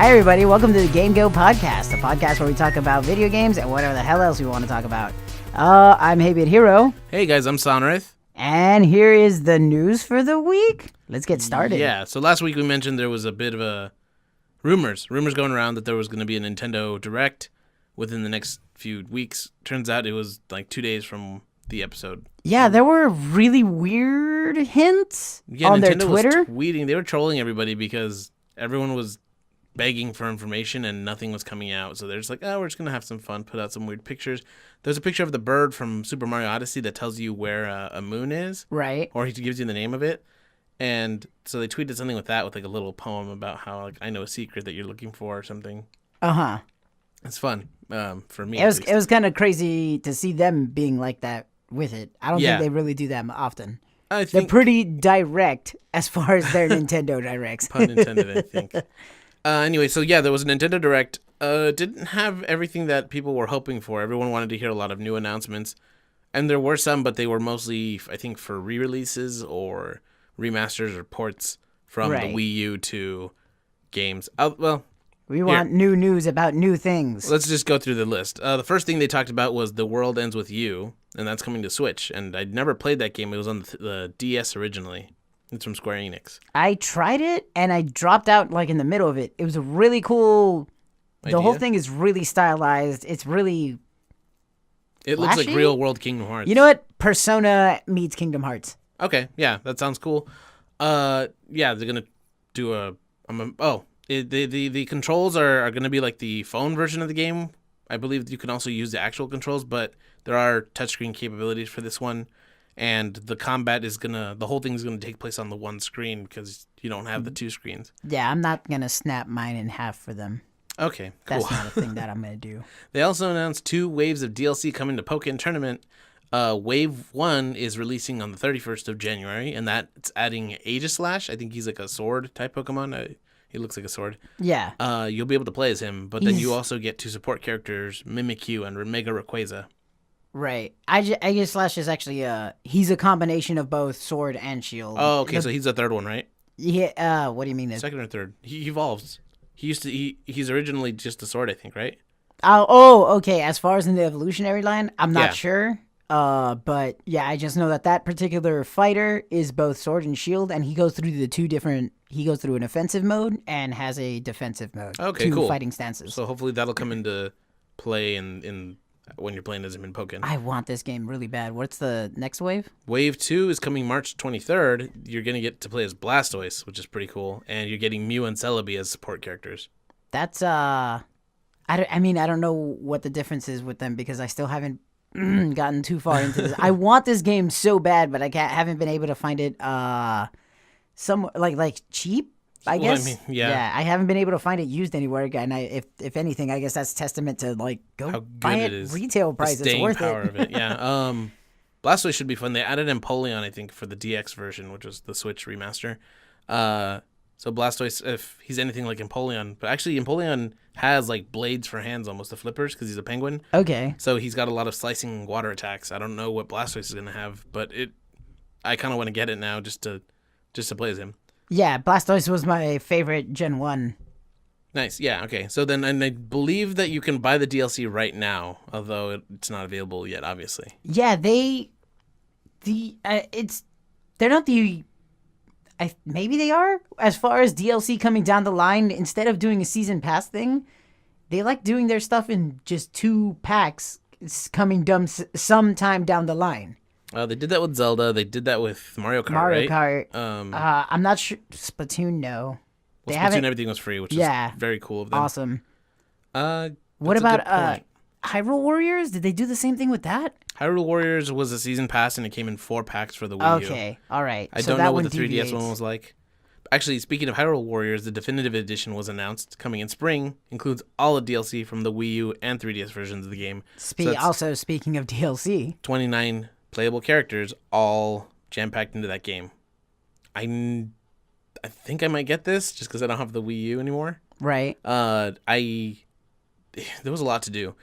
Hi, everybody. Welcome to the GameGO podcast, a podcast where we talk about video games and whatever the hell else we want to talk about. I'm H8BitHero. Hey, guys, I'm Sonorith. And here is the news for the week. Let's get started. Yeah, so last week we mentioned there was a bit of a rumors going around that there was going to be a Nintendo Direct within the next few weeks. Turns out it was like 2 days from the episode. Yeah, there were really weird hints on Nintendo their Twitter. Was tweeting. They were trolling everybody because everyone was begging for information and nothing was coming out. So they're just like, oh, we're just going to have some fun, put out some weird pictures. There's a picture of the bird from Super Mario Odyssey that tells you where a moon is. Right. Or he gives you the name of it. And so they tweeted something with that, with like a little poem about how, like, I know a secret that you're looking for or something. Uh-huh. It's fun for me. It was kind of crazy to see them being like that with it. I don't Yeah. think they really do that often. I They're think, pretty direct as far as their Nintendo Directs. pun intended, I think. Anyway, so yeah, there was a Nintendo Direct. Didn't have everything that people were hoping for. Everyone wanted to hear a lot of new announcements. And there were some, but they were mostly, I think, for re-releases or remasters or ports from the Wii U to games. We want new news about new things. Let's just go through the list. The first thing they talked about was The World Ends With You, and that's coming to Switch. And I'd never played that game. It was on the DS originally. It's from Square Enix. I tried it, and I dropped out like in the middle of it. It was a really cool... Idea? The whole thing is really stylized. It's really It looks like flashy? real world Kingdom Hearts. You know what? Persona meets Kingdom Hearts. Okay, yeah, that sounds cool. Yeah, they're gonna do the controls are gonna be like the phone version of the game. I believe you can also use the actual controls, but there are touchscreen capabilities for this one, and the combat the whole thing is gonna take place on the one screen because you don't have the two screens. Yeah, I'm not going to snap mine in half for them. Okay, cool. That's not a thing that I'm going to do. They also announced 2 waves of DLC coming to Pokken Tournament. Wave 1 is releasing on the 31st of January, and that's adding Aegislash. I think he's like a sword type Pokemon. He looks like a sword. Yeah. You'll be able to play as him, but then you also get 2 support characters, Mimikyu and Mega Rayquaza. Right. Aegislash is actually he's a combination of both sword and shield. Oh, okay, so he's the third one, right? Yeah, what do you mean? Second or third. He evolves. He's originally just a sword, I think, right? Okay. As far as in the evolutionary line, I'm not Yeah. sure. But yeah, I just know that particular fighter is both sword and shield, and he goes through he goes through an offensive mode and has a defensive mode. Okay, 2 cool. fighting stances. So hopefully that'll come into play in when you're playing as him in Pokken. I want this game really bad. What's the next wave? Wave 2 is coming March 23rd. You're going to get to play as Blastoise, which is pretty cool. And you're getting Mew and Celebi as support characters. That's, I don't know what the difference is with them because I still haven't gotten too far into this. I want this game so bad, but I haven't been able to find it, like cheap, I guess. I mean, yeah. I haven't been able to find it used anywhere. And if anything, I guess that's testament to like, How go good buy it it is. retail price. The It's staying worth power it. of it, yeah. Blastoise should be fun. They added Empoleon, I think, for the DX version, which was the Switch remaster. So Blastoise, if he's anything like Empoleon, but actually Empoleon has like blades for hands, almost the flippers, because he's a penguin. Okay. So he's got a lot of slicing water attacks. I don't know what Blastoise is gonna have, but I kind of want to get it now just to play as him. Yeah, Blastoise was my favorite Gen 1. Nice. Yeah. Okay. So then, and I believe that you can buy the DLC right now, although it's not available yet, obviously. Yeah, they're not the. Maybe they are. As far as DLC coming down the line, instead of doing a season pass thing, they like doing their stuff in just 2 packs. It's coming sometime down the line. They did that with Zelda. They did that with Mario Kart. Mario right? Kart. I'm not sure. Splatoon, no. Well, Splatoon, everything was free, which is very cool of them. Awesome. That's What a about good point. Hyrule Warriors? Did they do the same thing with that? Hyrule Warriors was a season pass, and it came in 4 packs for the Wii U. Okay, all right. I So don't that know what one the 3DS deviates. one was like. Actually, speaking of Hyrule Warriors, the definitive edition was announced coming in spring. Includes all the DLC from the Wii U and 3DS versions of the game. Also, speaking of DLC, 29 playable characters, all jam-packed into that game. I think I might get this just because I don't have the Wii U anymore. right? There was a lot to do.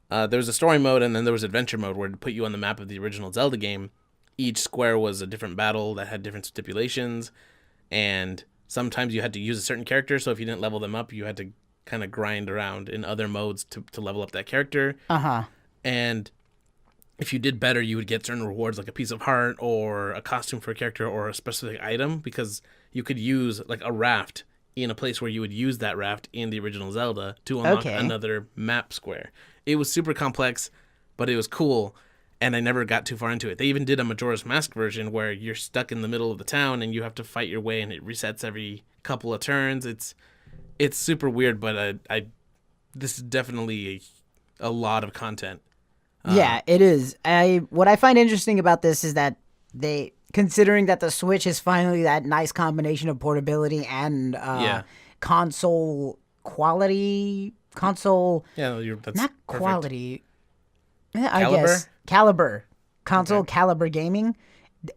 There was a story mode, and then there was adventure mode where it put you on the map of the original Zelda game. Each square was a different battle that had different stipulations, and sometimes you had to use a certain character, so if you didn't level them up, you had to kind of grind around in other modes to level up that character. Uh-huh. And if you did better, you would get certain rewards like a piece of heart or a costume for a character or a specific item, because you could use like a raft in a place where you would use that raft in the original Zelda to unlock another map square. It was super complex, but it was cool, and I never got too far into it. They even did a Majora's Mask version where you're stuck in the middle of the town and you have to fight your way, and it resets every couple of turns. It's super weird, but this is definitely a lot of content. Yeah, it is. What I find interesting about this is that considering that the Switch is finally that nice combination of portability and console quality, that's not quality. Perfect. I guess caliber, console caliber gaming.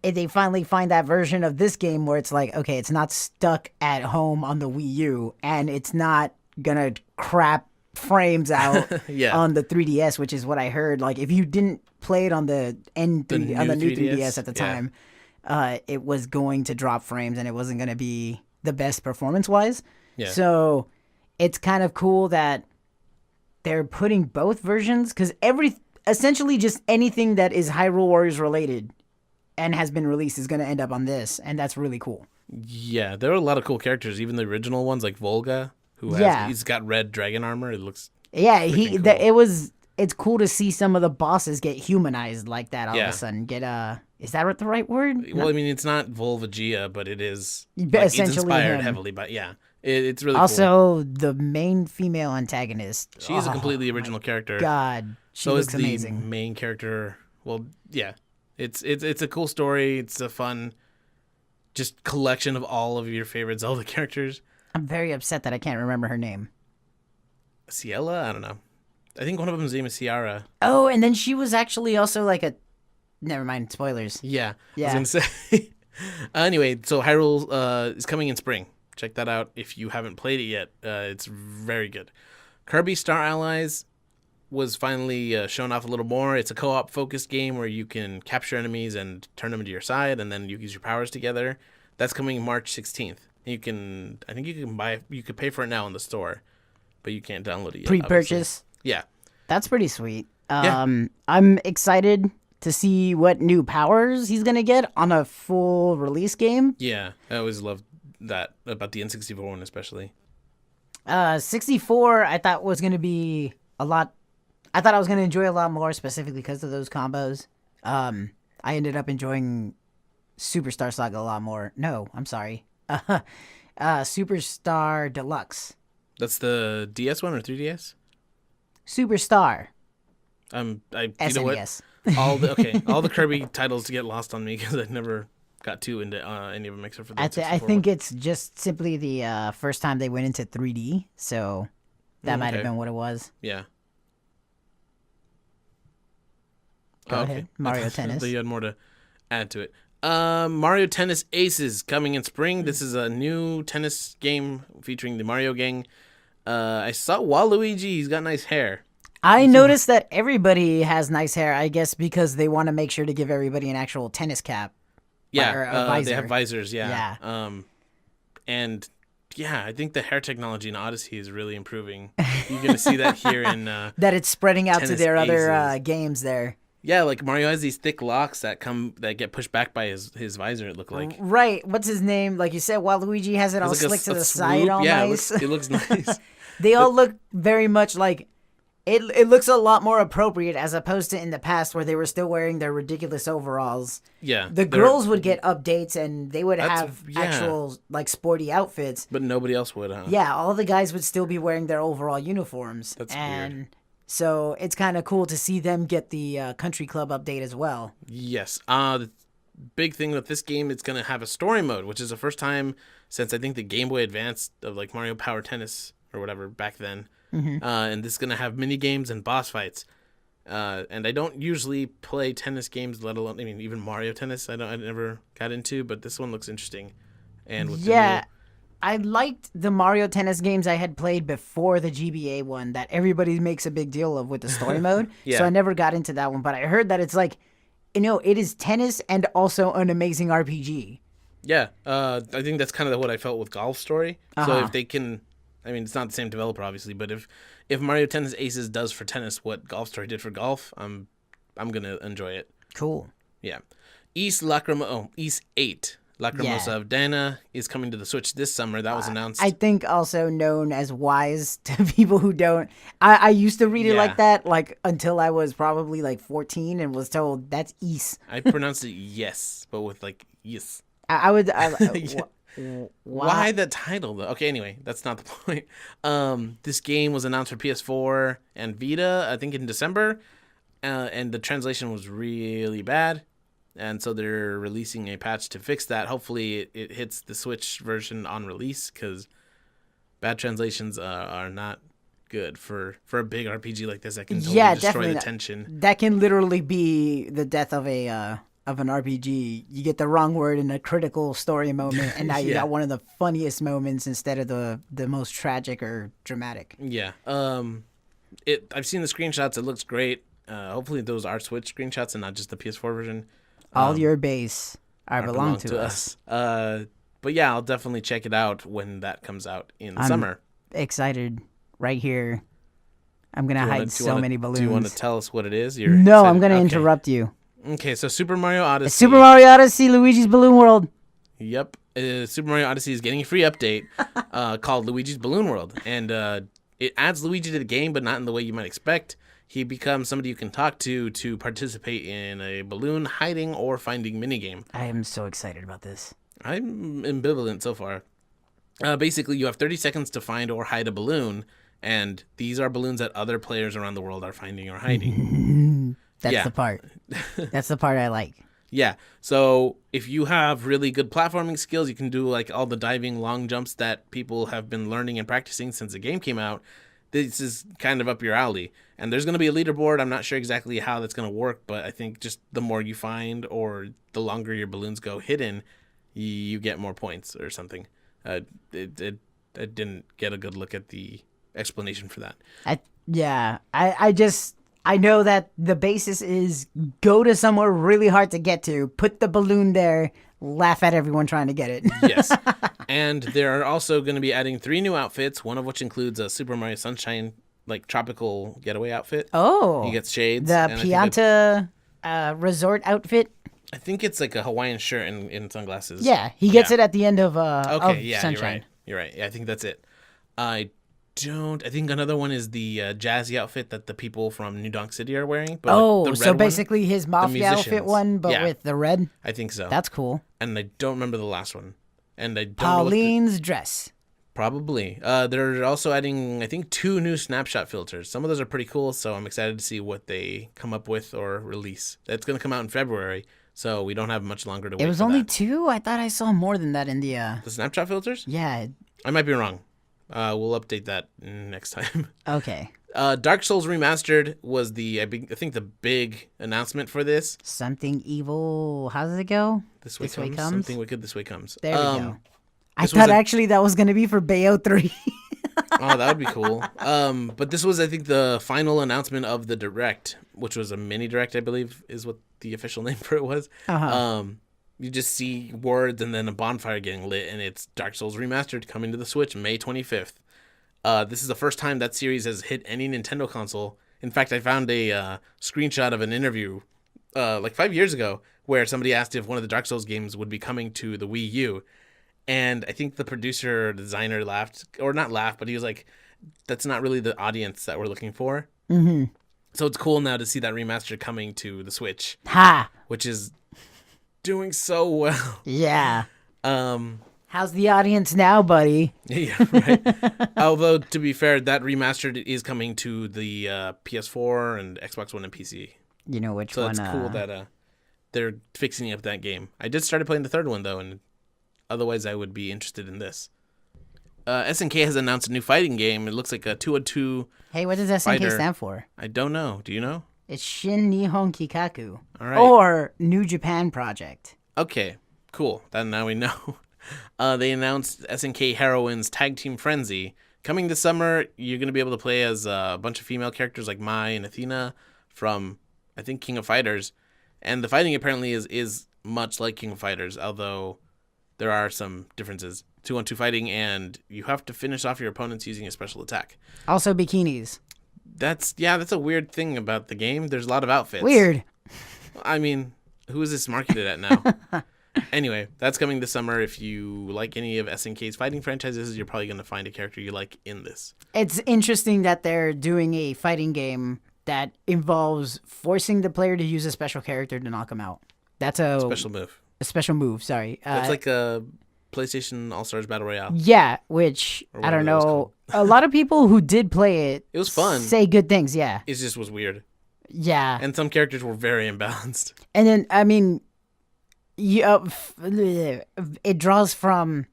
They finally find that version of this game where it's like, okay, it's not stuck at home on the Wii U, and it's not gonna crap frames out on the 3DS, which is what I heard. Like, if you didn't play it on the new 3DS at the time, it was going to drop frames and it wasn't going to be the best performance-wise. Yeah. So it's kind of cool that they're putting both versions, because essentially just anything that is Hyrule Warriors related and has been released is going to end up on this, and that's really cool. Yeah, there are a lot of cool characters, even the original ones like Volga, he's got red dragon armor. It looks cool. It's cool to see some of the bosses get humanized like that all of a sudden. Is that the right word? Well, I mean, it's not Volvagia, but it is it's inspired heavily by it's really also cool. The main female antagonist. She is a completely original character. God, she looks amazing. The main character. Well, yeah, it's a cool story. It's a fun, just collection of all of your favorite Zelda characters. I'm very upset that I can't remember her name. Ciela? I don't know. I think one of them's name is Ciara. Oh, and then she was actually also like a... Never mind, spoilers. Yeah. I was going to say. Anyway, so Hyrule is coming in spring. Check that out if you haven't played it yet. It's very good. Kirby Star Allies was finally shown off a little more. It's a co-op focused game where you can capture enemies and turn them to your side, and then you use your powers together. That's coming March 16th. You could pay for it now in the store, but you can't download it yet. Pre-purchase? Obviously. Yeah. That's pretty sweet. I'm excited to see what new powers he's going to get on a full release game. Yeah. I always loved that about the N64 one especially. 64 I thought was going to be a lot. I thought I was going to enjoy a lot more specifically because of those combos. I ended up enjoying Superstar Saga a lot more. No, I'm sorry. Superstar Deluxe. That's the DS one or 3DS? Superstar. You SNES. know what? All the Kirby titles get lost on me because I never got too into any of them except for the I think it's just simply the first time they went into 3D, so that might have been what it was. Yeah. Go ahead. Mario Tennis. You had more to add to it. Mario Tennis Aces coming in spring. This is a new tennis game featuring the Mario gang. I saw Waluigi. He's got nice hair. I noticed that everybody has nice hair, I guess, because they want to make sure to give everybody an actual tennis cap. Yeah, or a visor. They have visors, yeah. And yeah, I think the hair technology in Odyssey is really improving. You're going to see that here in that it's spreading out to their other games there. Yeah, like Mario has these thick locks that get pushed back by his visor, it looked like. Right. What's his name? Like you said, Waluigi has it all slick to the side, all nice. It looks nice. They all look very much like... It looks a lot more appropriate as opposed to in the past where they were still wearing their ridiculous overalls. Yeah. The girls would get updates and they would have actual like sporty outfits. But nobody else would, huh? Yeah, all the guys would still be wearing their overall uniforms. That's weird. So it's kind of cool to see them get the country club update as well. Yes. The big thing with this game, it's going to have a story mode, which is the first time since I think the Game Boy Advance of like Mario Power Tennis or whatever back then. Mm-hmm. And this is going to have mini games and boss fights. And I don't usually play tennis games, let alone, even Mario Tennis. I never got into, but this one looks interesting. And with I liked the Mario Tennis games I had played before the GBA one that everybody makes a big deal of with the story mode. Yeah. So I never got into that one, but I heard that it's like, it is tennis and also an amazing RPG. Yeah, I think that's kind of what I felt with Golf Story. So if they can I mean, it's not the same developer, obviously, but if Mario Tennis Aces does for tennis what Golf Story did for golf, I'm gonna enjoy it. Cool. Yeah. East 8 Lacrimosa Yeah. of Dana is coming to the Switch this summer. That was announced. I think also known as Wise to people who don't. I used to read it Yeah. like that, like until I was probably like 14 and was told that's East. I pronounced it yes, but with like yes. I would. Why the title though? Okay, anyway, that's not the point. This game was announced for PS4 and Vita, I think in December, and the translation was really bad, and so they're releasing a patch to fix that. Hopefully, it hits the Switch version on release because bad translations are not good for a big RPG like this that can totally destroy definitely. the tension. That can literally be the death of an RPG. You get the wrong word in a critical story moment, and now you got one of the funniest moments instead of the most tragic or dramatic. Yeah. I've seen the screenshots. It looks great. Hopefully those are Switch screenshots and not just the PS4 version. All your base belong to us. But yeah, I'll definitely check it out when that comes out in the summer. Excited right here. I'm gonna hide many balloons. Do you want to tell us what it is? No, excited? I'm gonna interrupt you. Okay, so Super Mario Odyssey. It's Super Mario Odyssey, Luigi's Balloon World. Yep. Super Mario Odyssey is getting a free update called Luigi's Balloon World. And it adds Luigi to the game, but not in the way you might expect. He becomes somebody you can talk to participate in a balloon hiding or finding minigame. I am so excited about this. I'm ambivalent so far. Basically, you have 30 seconds to find or hide a balloon, and these are balloons that other players around the world are finding or hiding. That's the part. That's the part I like. Yeah. So if you have really good platforming skills, you can do like all the diving long jumps that people have been learning and practicing since the game came out. This is kind of up your alley. And there's going to be a leaderboard. I'm not sure exactly how that's going to work, but I think just the more you find or the longer your balloons go hidden, you get more points or something. I didn't get a good look at the explanation for that. I know that the basis is go to somewhere really hard to get to, put the balloon there, laugh at everyone trying to get it. Yes. And they're also going to be adding 3 new outfits, one of which includes a Super Mario Sunshine like tropical getaway outfit. Oh. He gets shades. The Pianta resort outfit. I think it's like a Hawaiian shirt and sunglasses. Yeah, he gets it at the end of Sunshine. Sunshine. You're right. Yeah, I think that's it. I think another one is the jazzy outfit that the people from New Donk City are wearing. But so basically his mafia outfit one, but with the red? I think so. That's cool. And I don't remember the last one. And I don't Pauline's dress. Probably. They're also adding, I think, 2 new snapshot filters. Some of those are pretty cool, so I'm excited to see what they come up with or release. That's going to come out in February, so we don't have much longer to wait. It was only 2? I thought I saw more than that in the... The snapshot filters? Yeah. I might be wrong. We'll update that next time. Okay. Dark Souls Remastered was I think the big announcement for this. Something evil. How does it go? This way comes. Something wicked. This way comes. There we go. I thought actually that was going to be for Bayo 3. Oh, that would be cool. But this was, I think, the final announcement of the Direct, which was a mini Direct, I believe, is what the official name for it was. You just see words and then a bonfire getting lit, and it's Dark Souls Remastered coming to the Switch May 25th. This is the first time that series has hit any Nintendo console. In fact, I found a screenshot of an interview like 5 years ago where somebody asked if one of the Dark Souls games would be coming to the Wii U. And I think the producer, designer laughed, or not laughed, but he was like, that's not really the audience that we're looking for. Mm-hmm. So it's cool now to see that remaster coming to the Switch. Which is doing so well. Yeah. How's the audience now, buddy? Yeah, right. Although, to be fair, that remastered is coming to the PS4 and Xbox One and PC. You know which one? So it's cool that they're fixing up that game. I just started playing the third one, though, and otherwise I would be interested in this. SNK has announced a new fighting game. It looks like a 2-on-2 Hey, what does SNK fighter. stand for? I don't know. Do you know? It's Shin Nihon Kikaku. All right. Or New Japan Project. Okay, cool. Then now we know. They announced SNK Heroines Tag Team Frenzy. Coming this summer, you're going to be able to play as a bunch of female characters like Mai and Athena from, I think, King of Fighters. And the fighting apparently is much like King of Fighters, although there are some differences. 2-on-2 fighting, and you have to finish off your opponents using a special attack. Also bikinis. That's a weird thing about the game. There's a lot of outfits. Weird. I mean, who is this marketed at now? Anyway, that's coming this summer. If you like any of SNK's fighting franchises, you're probably going to find a character you like in this. It's interesting that they're doing a fighting game that involves forcing the player to use a special character to knock him out. That's a Special move. A special move, sorry. It's like a PlayStation All-Stars Battle Royale. Yeah, which, I don't know. A lot of people who did play it... It was fun. ...say good things, yeah. It just was weird. Yeah. And some characters were very imbalanced. And then, I mean... it draws from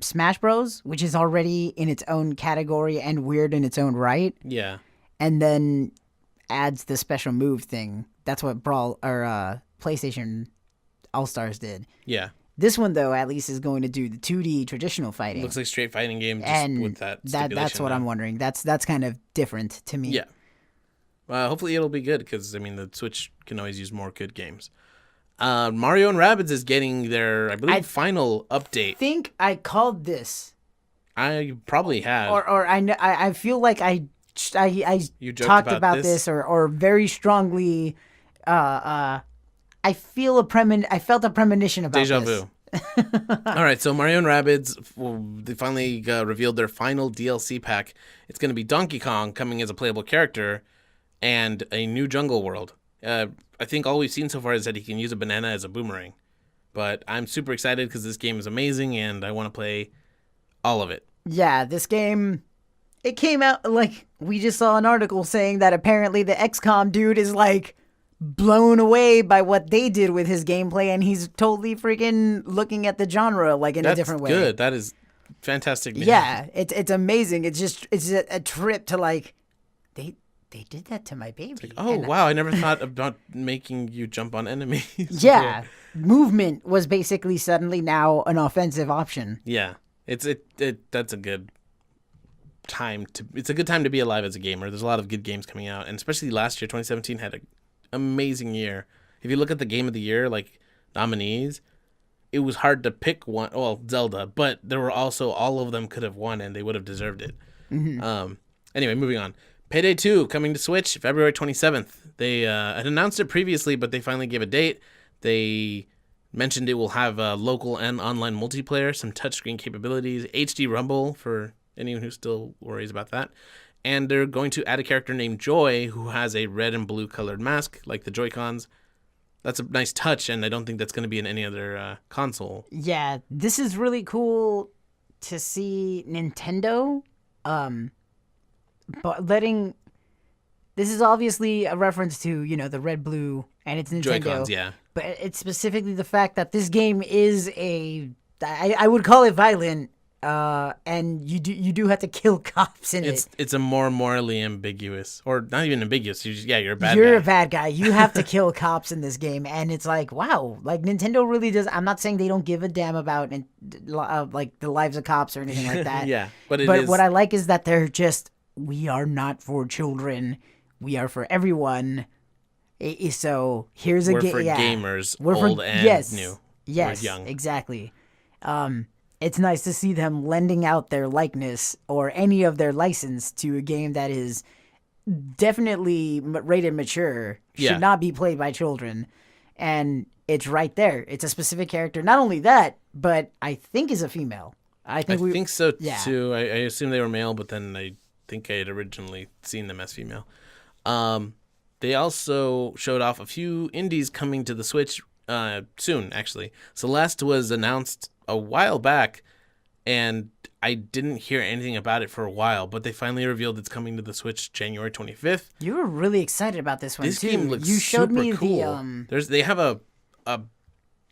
Smash Bros, which is already in its own category and weird in its own right. Yeah. And then adds the special move thing. That's what PlayStation All-Stars did. Yeah. This one, though, at least is going to do the 2D traditional fighting. Looks like straight fighting game just and with that that's what I'm wondering. That's kind of different to me. Yeah. Hopefully it'll be good because, I mean, the Switch can always use more good games. Mario and Rabbids is getting their, I believe, final update. I think I called this. I probably have. Or I feel like I you talked about this or very strongly. I felt a premonition about Deja this. vu. All right, so Mario and Rabbids, they finally revealed their final DLC pack. It's going to be Donkey Kong coming as a playable character and a new jungle world. I think all we've seen so far is that he can use a banana as a boomerang. But I'm super excited because this game is amazing and I want to play all of it. Yeah, this game, it came out, like, we just saw an article saying that apparently the XCOM dude is, like, blown away by what they did with his gameplay, and he's totally freaking looking at the genre, like, in a different way. That's good. That is fantastic. Man. Yeah, it's amazing. It's a trip to, like, they did that to my baby. Like, wow, I never thought about making you jump on enemies. Yeah, movement was basically suddenly now an offensive option. Yeah, that's a good time it's a good time to be alive as a gamer. There's a lot of good games coming out, and especially last year, 2017 had an amazing year. If you look at the game of the year, like nominees, it was hard to pick one. Well, Zelda, but there were also all of them could have won, and they would have deserved it. Mm-hmm. Anyway, moving on. Payday 2 coming to Switch February 27th. They had announced it previously, but they finally gave a date. They mentioned it will have local and online multiplayer, some touchscreen capabilities, HD Rumble for anyone who still worries about that. And they're going to add a character named Joy who has a red and blue colored mask like the Joy-Cons. That's a nice touch, and I don't think that's going to be in any other console. Yeah, this is really cool to see Nintendo but this is obviously a reference to, the red, blue, and it's Nintendo. Joy-Cons, yeah. But it's specifically the fact that this game is I would call it violent, and you do have to kill cops in it. It's a more morally ambiguous, or not even ambiguous. You're a bad guy. You're a bad guy. You have to kill cops in this game, and it's like, wow, like Nintendo really does. I'm not saying they don't give a damn about like the lives of cops or anything like that. Yeah, but what I like is that they're just, we are not for children. We are for everyone. So here's we're for gamers, old and new. Yes, we're young. Exactly. It's nice to see them lending out their likeness or any of their license to a game that is definitely rated mature, should not be played by children. And it's right there. It's a specific character. Not only that, but I think is a female. I think so too. I assume they were male, but then I think I had originally seen them as female. They also showed off a few indies coming to the Switch soon, actually. Celeste was announced a while back, and I didn't hear anything about it for a while, but they finally revealed it's coming to the Switch January 25th. You were really excited about this one, this too. This game looks you showed super me cool. They have a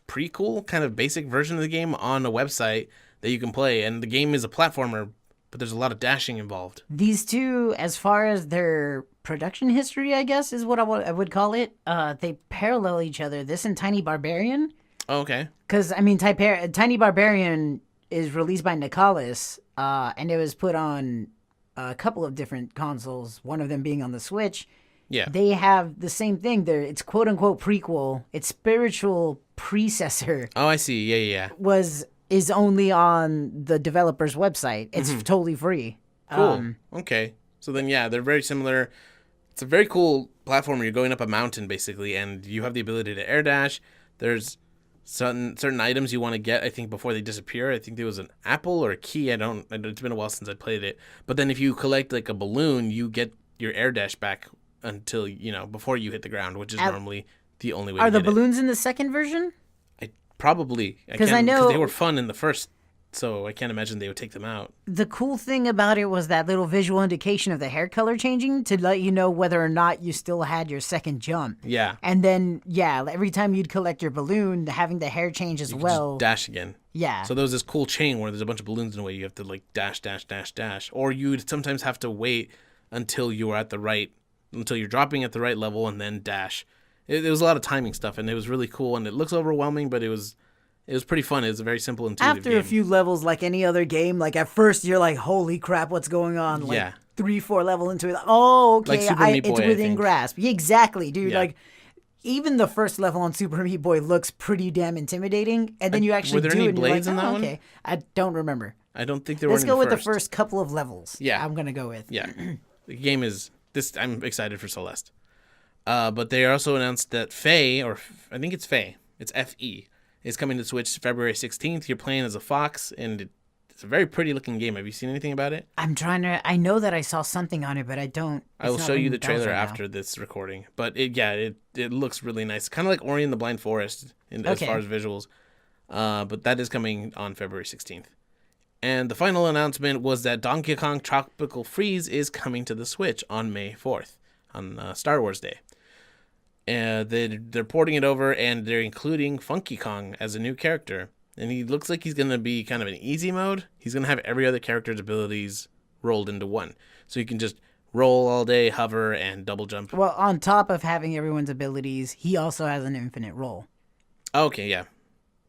prequel kind of basic version of the game on a website that you can play, and the game is a platformer, but there's a lot of dashing involved. These two, as far as their production history, I guess, is what I would call it, they parallel each other. This and Tiny Barbarian. Oh, okay. Because, I mean, Tiny Barbarian is released by Nicalis, and it was put on a couple of different consoles, one of them being on the Switch. Yeah. They have the same thing. It's quote-unquote prequel. Its spiritual predecessor. Oh, I see. Yeah. Was is only on the developer's website. It's totally free. Cool. Okay. So then, yeah, they're very similar. It's a very cool platformer. You're going up a mountain, basically, and you have the ability to air dash. There's certain items you want to get, I think, before they disappear. I think there was an apple or a key. It's been a while since I played it. But then if you collect, like, a balloon, you get your air dash back until, before you hit the ground, which is normally the only way to Are the get it. balloons in the second version? Probably. Because I know... Because they were fun in the first, so I can't imagine they would take them out. The cool thing about it was that little visual indication of the hair color changing to let you know whether or not you still had your second jump. Yeah. And then, every time you'd collect your balloon, having the hair change as well. Just dash again. Yeah. So there was this cool chain where there's a bunch of balloons in the way. You have to, like, dash, dash, dash, dash. Or you'd sometimes have to wait until you're dropping at the right level and then dash. It was a lot of timing stuff, and it was really cool, and it looks overwhelming, but it was pretty fun. It was a very simple, intuitive After game. a few levels, like any other game, like at first you're like, holy crap, what's going on? Like 3-4 level into it. Oh, okay, like Super Meat Boy, it's within grasp. Yeah, exactly, dude. Yeah. Like, even the first level on Super Meat Boy looks pretty damn intimidating, and then you actually were there do any it and you're blades like, in that one? okay. I don't remember. I don't think there were Let's any go with the first. first couple of levels. Yeah. I'm going to go with. Yeah. The game is... I'm excited for Celeste. But they also announced that Faye, or I think it's Faye, it's F-E, is coming to Switch February 16th. You're playing as a fox, and it's a very pretty looking game. Have you seen anything about it? I know that I saw something on it, but I don't. I will show you the trailer after this recording. But it looks really nice. Kind of like Ori and the Blind Forest as far as visuals. But that is coming on February 16th. And the final announcement was that Donkey Kong Tropical Freeze is coming to the Switch on May 4th, on Star Wars Day. They're porting it over, and they're including Funky Kong as a new character. And he looks like he's going to be kind of an easy mode. He's going to have every other character's abilities rolled into one. So you can just roll all day, hover, and double jump. Well, on top of having everyone's abilities, he also has an infinite roll. Okay, yeah.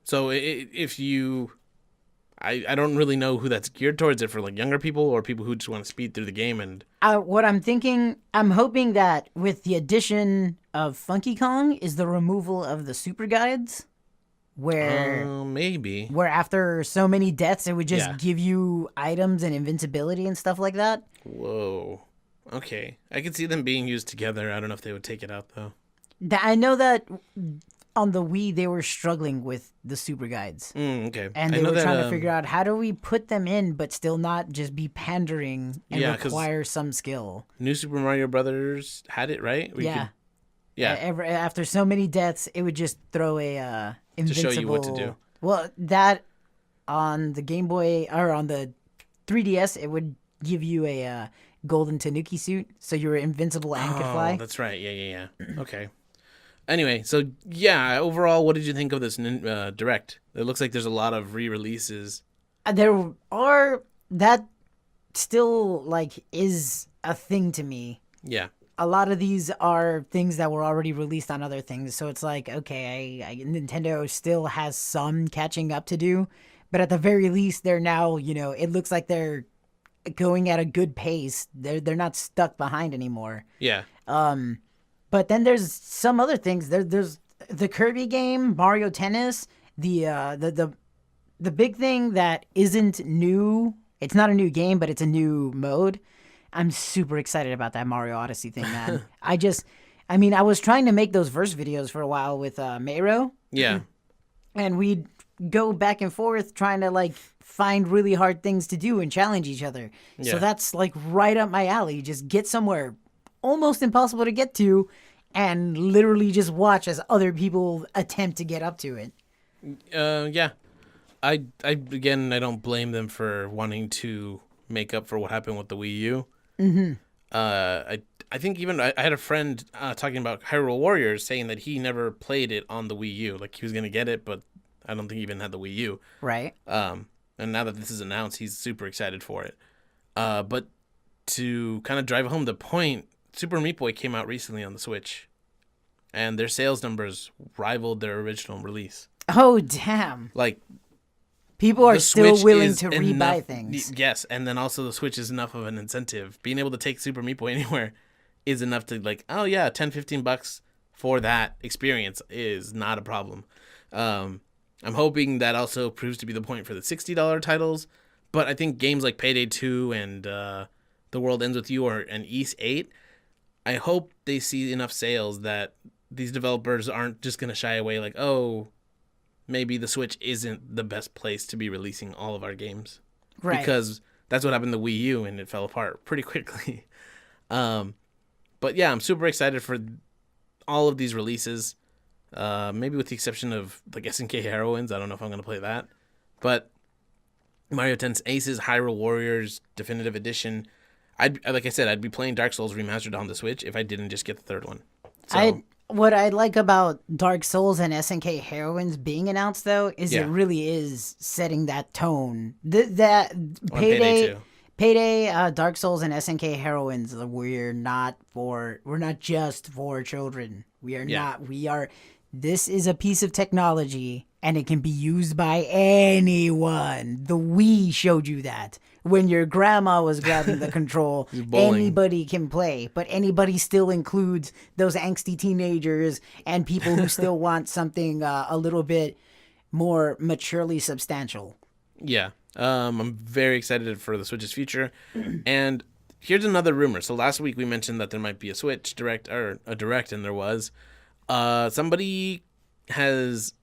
So if you... I don't really know who that's geared towards. It for like younger people or people who just want to speed through the game. And what I'm thinking, I'm hoping that with the addition of Funky Kong is the removal of the super guides, where maybe where after so many deaths it would just give you items and invincibility and stuff like that. Whoa, okay, I could see them being used together. I don't know if they would take it out though. I know that on the Wii they were struggling with the super guides. Okay. And they were trying to figure out how do we put them in but still not just be pandering and require some skill. New Super Mario Brothers had it, right? After so many deaths, it would just throw a invincible... To show you what to do. Well, that on the Game Boy or on the 3DS, it would give you a golden Tanuki suit, so you were invincible and could fly. Oh, that's right. Yeah. Okay. Anyway, so yeah, overall, what did you think of this Direct? It looks like there's a lot of re-releases. There are... That still, is a thing to me. Yeah. A lot of these are things that were already released on other things, so it's like, okay, Nintendo still has some catching up to do, but at the very least, they're now, it looks like they're going at a good pace. They're not stuck behind anymore. Yeah. But then there's some other things. There's the Kirby game, Mario Tennis, the big thing that isn't new. It's not a new game, but it's a new mode. I'm super excited about that Mario Odyssey thing, man. I was trying to make those verse videos for a while with Mayro. Yeah. And we'd go back and forth trying to find really hard things to do and challenge each other. Yeah. So that's right up my alley. Just get somewhere almost impossible to get to and literally just watch as other people attempt to get up to it. Yeah. I don't blame them for wanting to make up for what happened with the Wii U. Mm-hmm. I think even I had a friend talking about Hyrule Warriors saying that he never played it on the Wii U. Like he was gonna get it, but I don't think he even had the Wii U. Right. And now that this is announced, he's super excited for it. But to kind of drive home the point, Super Meat Boy came out recently on the Switch, and their sales numbers rivaled their original release. Oh damn! People are still willing to rebuy things. Yes, and then also the Switch is enough of an incentive. Being able to take Super Meat Boy anywhere is enough to $10-15 for that experience is not a problem. I'm hoping that also proves to be the point for the $60 titles. But I think games like Payday 2 and The World Ends With You and East 8, I hope they see enough sales that these developers aren't just going to shy away like, oh, maybe the Switch isn't the best place to be releasing all of our games. Right. Because that's what happened to Wii U, and it fell apart pretty quickly. But yeah, I'm super excited for all of these releases. Maybe with the exception of like SNK Heroines. I don't know if I'm going to play that. But Mario Tennis Aces, Hyrule Warriors Definitive Edition. Like I said, I'd be playing Dark Souls Remastered on the Switch if I didn't just get the third one. So, what I like about Dark Souls and SNK Heroines being announced, though, is it really is setting that tone. That Payday, Dark Souls, and SNK Heroines. We're not just for children. We are not. We are. This is a piece of technology, and it can be used by anyone. The Wii showed you that. When your grandma was grabbing the control, anybody can play. But anybody still includes those angsty teenagers and people who still want something a little bit more maturely substantial. Yeah. I'm very excited for the Switch's future. And here's another rumor. So last week we mentioned that there might be a Switch Direct, or a Direct, and there was. Somebody has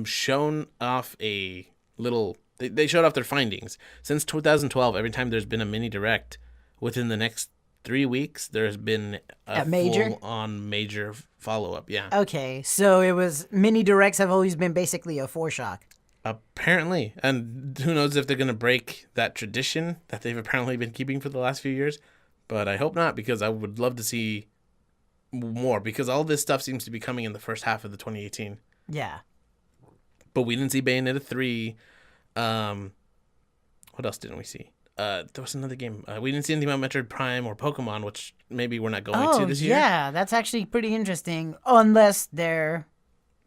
shown off a little... They showed off their findings. Since 2012, every time there's been a mini Direct, within the next 3 weeks, there's been a full-on major follow-up. Yeah. Okay, so it was... Mini Directs have always been basically a foreshock. Apparently. And who knows if they're going to break that tradition that they've apparently been keeping for the last few years. But I hope not, because I would love to see more, because all this stuff seems to be coming in the first half of the 2018. Yeah. But we didn't see Bayonetta 3. What else didn't we see? There was another game. We didn't see anything about Metroid Prime or Pokemon, which maybe we're not going to this year. Yeah, that's actually pretty interesting. Unless they're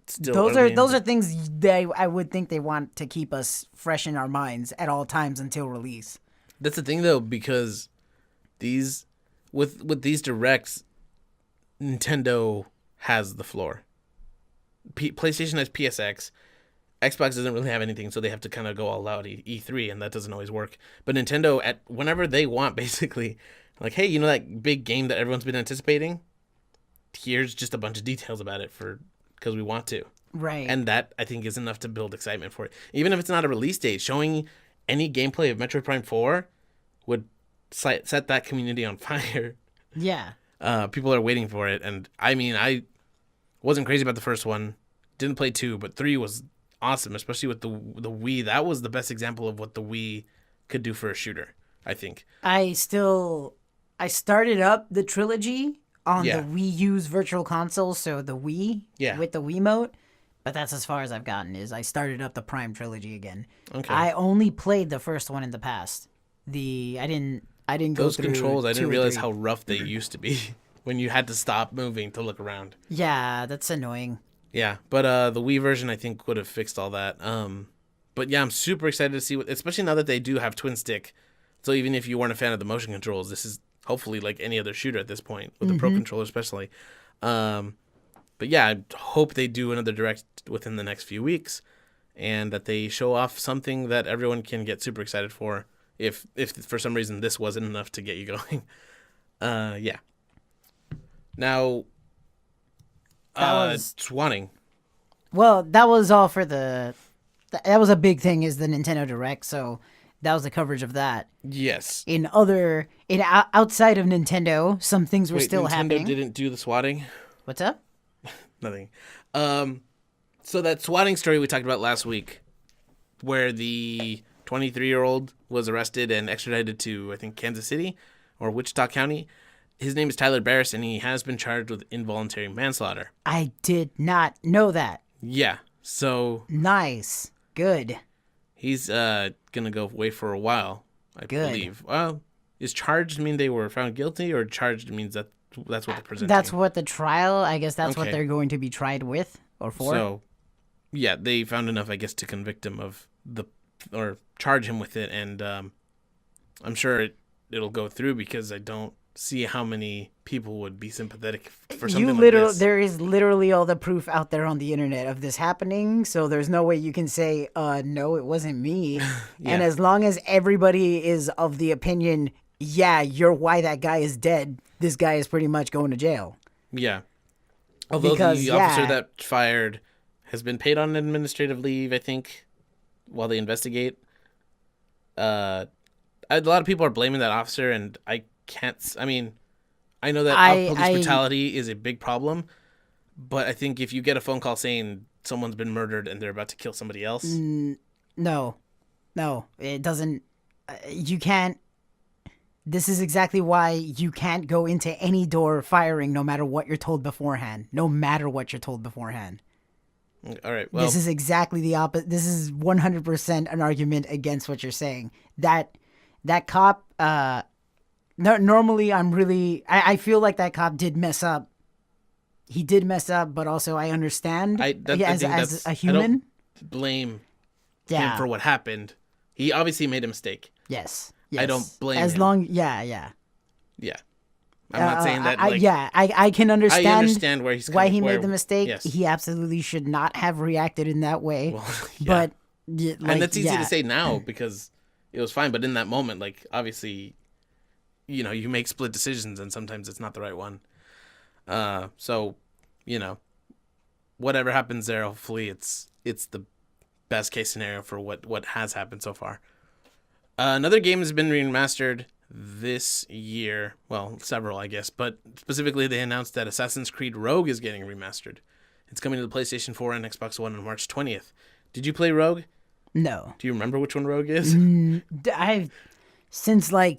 still those are things I would think they want to keep us fresh in our minds at all times until release. That's the thing, though, because these with these directs, Nintendo has the floor. PlayStation has PSX. Xbox doesn't really have anything, so they have to kind of go all out E3, and that doesn't always work. But Nintendo, whenever they want, basically, like, hey, you know that big game that everyone's been anticipating? Here's just a bunch of details about it because we want to. Right. And that, I think, is enough to build excitement for it. Even if it's not a release date, showing any gameplay of Metroid Prime 4 would set that community on fire. Yeah. People are waiting for it. And, I mean, I wasn't crazy about the first one. Didn't play 2, but 3 was awesome, especially with the Wii. That was the best example of what the Wii could do for a shooter, I think. I started up the trilogy on the Wii U's virtual console, so the Wii with the Wiimote, but that's as far as I've gotten. Is I started up the Prime trilogy again. Okay. I only played the first one in the past. I didn't go those through controls. I didn't realize 3. how rough they used to be when you had to stop moving to look around. Yeah, that's annoying. Yeah, but the Wii version I think would have fixed all that. But yeah, I'm super excited to see especially now that they do have twin stick. So even if you weren't a fan of the motion controls, this is hopefully like any other shooter at this point with the Pro Controller especially. But yeah, I hope they do another Direct within the next few weeks, and that they show off something that everyone can get super excited for. If for some reason this wasn't enough to get you going, yeah. Now. Swatting. Well, that was all for that was a big thing, is the Nintendo Direct, so that was the coverage of that. Yes. Outside of Nintendo, some things were still happening. Nintendo didn't do the swatting? What's up? Nothing. So that swatting story we talked about last week, where the 23-year-old was arrested and extradited to, I think, Kansas City or Wichita County. His name is Tyler Barris, and he has been charged with involuntary manslaughter. I did not know that. Yeah, so... Nice. Good. He's going to go away for a while, I believe. Well, is charged mean they were found guilty, or charged means that's what they're presenting? That's what the trial, I guess that's what they're going to be tried with or for. So, yeah, they found enough, I guess, to convict him or charge him with it, and I'm sure it'll go through, because see how many people would be sympathetic for something like this. There is literally all the proof out there on the internet of this happening, so there's no way you can say, no, it wasn't me. And as long as everybody is of the opinion, yeah, you're why that guy is dead, this guy is pretty much going to jail. Yeah. Although the officer that fired has been paid on administrative leave, I think, while they investigate. A lot of people are blaming that officer, and I know that police brutality is a big problem, but I think if you get a phone call saying someone's been murdered and they're about to kill somebody else... No, it doesn't... you can't... This is exactly why you can't go into any door firing no matter what you're told beforehand. No matter what you're told beforehand. All right, well... This is exactly the opposite. This is 100% an argument against what you're saying. That cop... normally, I feel like that cop did mess up. He did mess up, but also I understand as a human. I don't blame him for what happened. He obviously made a mistake. Yes. I don't blame him. Yeah. I'm not saying that. I can understand. I understand why he made the mistake. Yes. He absolutely should not have reacted in that way. Well, But and that's easy to say now because it was fine. But in that moment, obviously, you make split decisions, and sometimes it's not the right one. So, whatever happens there, hopefully it's the best case scenario for what has happened so far. Another game has been remastered this year. Well, several, I guess. But specifically, they announced that Assassin's Creed Rogue is getting remastered. It's coming to the PlayStation 4 and Xbox One on March 20th. Did you play Rogue? No. Do you remember which one Rogue is? Since 3?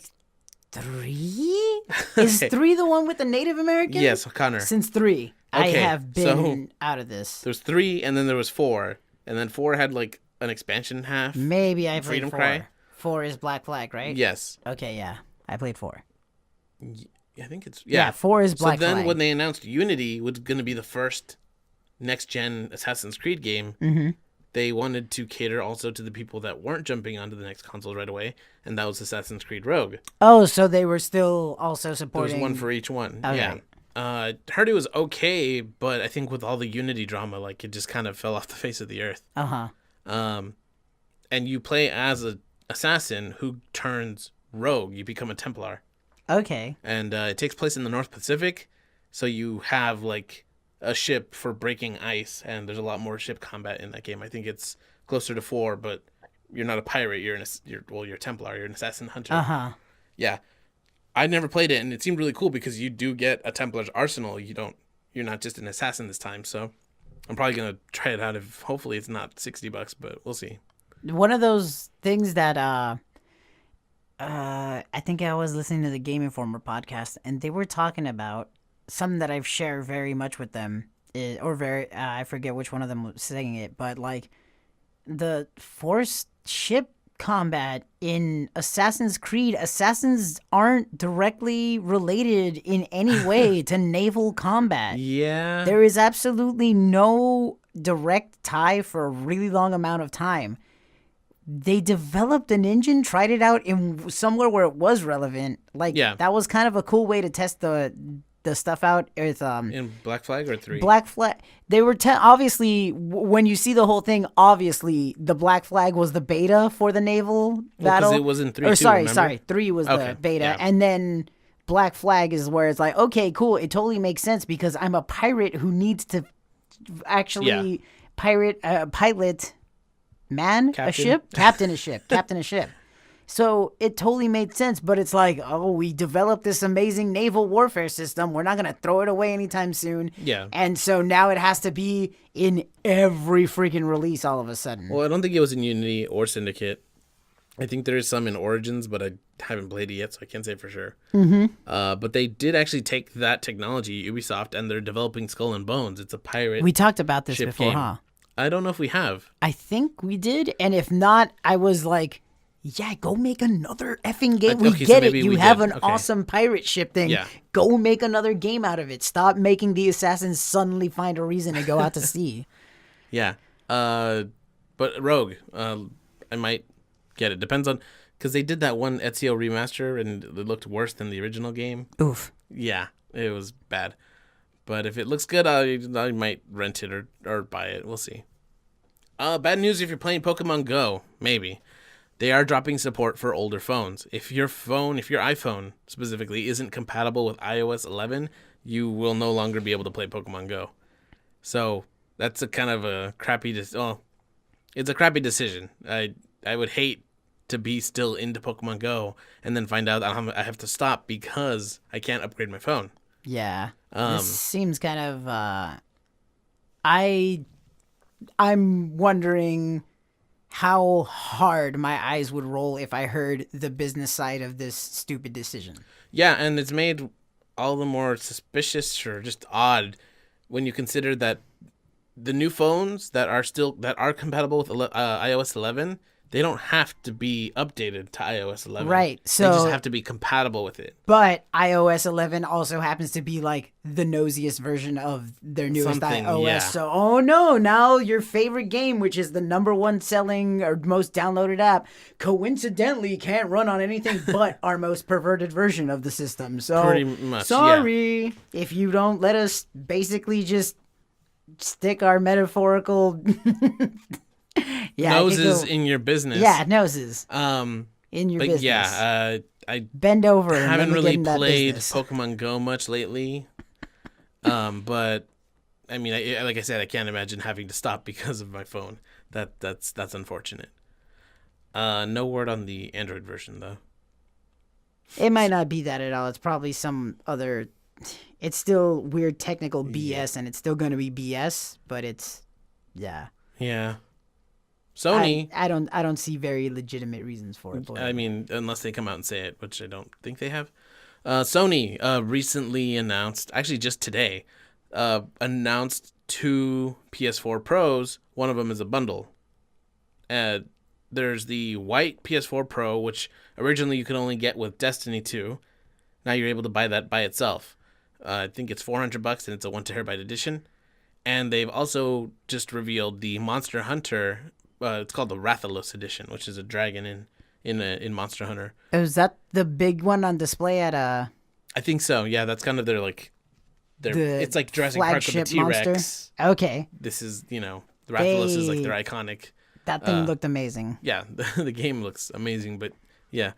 Is 3 the one with the Native American? Yes, Connor. Since 3. Okay, I have been out of this. There's 3, and then there was 4. And then 4 had an expansion half. Maybe I played Freedom 4. Cry. 4 is Black Flag, right? Yes. Okay, yeah. I played 4. I think it's... Yeah, 4 is Black Flag. So then when they announced Unity was going to be the first next-gen Assassin's Creed game, they wanted to cater also to the people that weren't jumping onto the next console right away, and that was Assassin's Creed Rogue. Oh, so they were still also supporting... There was one for each one. Okay. Yeah. Heard it was okay, but I think with all the Unity drama, it just kind of fell off the face of the earth. And you play as a assassin who turns rogue. You become a Templar. Okay. And it takes place in the North Pacific, so you have a ship for breaking ice, and there's a lot more ship combat in that game. I think it's closer to 4, but you're not a pirate. You're a Templar. You're an assassin hunter. Yeah. I never played it, and it seemed really cool because you do get a Templar's arsenal. You're not just an assassin this time, so I'm probably gonna try it out. If hopefully it's not $60, but we'll see. One of those things that I think I was listening to the Game Informer podcast, and they were talking about something that I've shared very much with them, I forget which one of them was saying it, but the forced ship combat in Assassin's Creed, assassins aren't directly related in any way to naval combat. Yeah. There is absolutely no direct tie for a really long amount of time. They developed an engine, tried it out in somewhere where it was relevant. That was kind of a cool way to test the stuff out with in Black Flag or 3. Black Flag. They were obviously when you see the whole thing. Obviously, the Black Flag was the beta for the naval battle. Because it was in 3. Or too, sorry, remember? 3 was the beta, yeah. And then Black Flag is where it's okay, cool. It totally makes sense because I'm a pirate who needs to actually pilot. Captain a ship. So it totally made sense, but it's we developed this amazing naval warfare system. We're not going to throw it away anytime soon. Yeah. And so now it has to be in every freaking release all of a sudden. Well, I don't think it was in Unity or Syndicate. I think there is some in Origins, but I haven't played it yet, so I can't say for sure. But they did actually take that technology, Ubisoft, and they're developing Skull and Bones. It's a pirate. We talked about this before, game. huh? I don't know if we have. I think we did, and if not, I was yeah, go make another effing game. We get it. You have an awesome pirate ship thing. Yeah. Go make another game out of it. Stop making the assassins suddenly find a reason to go out to sea. Yeah. But Rogue, I might get it. Depends on... Because they did that one Ezio remaster, and it looked worse than the original game. Oof. Yeah, it was bad. But if it looks good, I might rent it or buy it. We'll see. Bad news if you're playing Pokemon Go, maybe. They are dropping support for older phones. If your iPhone specifically isn't compatible with iOS 11, you will no longer be able to play Pokemon Go. So that's a kind of a crappy it's a crappy decision. I would hate to be still into Pokemon Go and then find out I have to stop because I can't upgrade my phone. Yeah. This seems kind of I'm wondering how hard my eyes would roll if I heard the business side of this stupid decision. Yeah, and it's made all the more suspicious or just odd when you consider that the new phones that are compatible with iOS 11, they don't have to be updated to iOS 11. Right. So they just have to be compatible with it. But iOS 11 also happens to be like the nosiest version of their newest iOS. Yeah. So, oh no, now your favorite game, which is the #1 selling or most downloaded app, coincidentally can't run on anything but our most perverted version of the system. So, pretty much, sorry if you don't let us basically just stick our metaphorical noses in your business. Yeah, noses. In your business. Yeah, I bend over. haven't really played business. Pokemon Go much lately. But I mean, like I said, I can't imagine having to stop because of my phone. That's unfortunate. No word on the Android version though. It might not be that at all. It's probably some other. It's still weird technical BS, and it's still going to be BS. But it's, yeah. Yeah. Sony. I don't see very legitimate reasons for it. I mean, unless they come out and say it, which I don't think they have. Sony recently announced, actually just today, announced 2 PS4 Pros. One of them is a bundle. There's the white PS4 Pro, which originally you could only get with Destiny 2. Now you're able to buy that by itself. I think it's $400 and it's a 1 terabyte edition. And they've also just revealed the Monster Hunter. It's called the Rathalos edition, which is a dragon in Monster Hunter. Is that the big one on display at a? I think so. Yeah, that's kind of it's like Jurassic Park with the T-Rex. Monster? Okay. This is, the Rathalos is like their iconic. That thing looked amazing. Yeah, the game looks amazing, but yeah.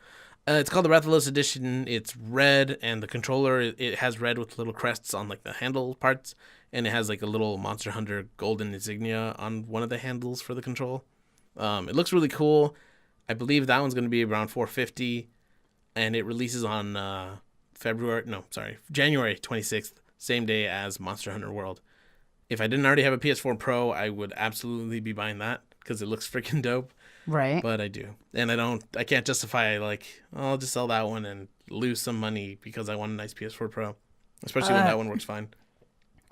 It's called the Rathalos edition. It's red, and the controller, it has red with little crests on like the handle parts, and it has like a little Monster Hunter golden insignia on one of the handles for the control. It looks really cool. I believe that one's going to be around $450, and it releases on January 26th, same day as Monster Hunter World. If I didn't already have a PS4 Pro, I would absolutely be buying that because it looks freaking dope. Right. But I do. And I can't justify I'll just sell that one and lose some money because I want a nice PS4 Pro, especially when that one works fine.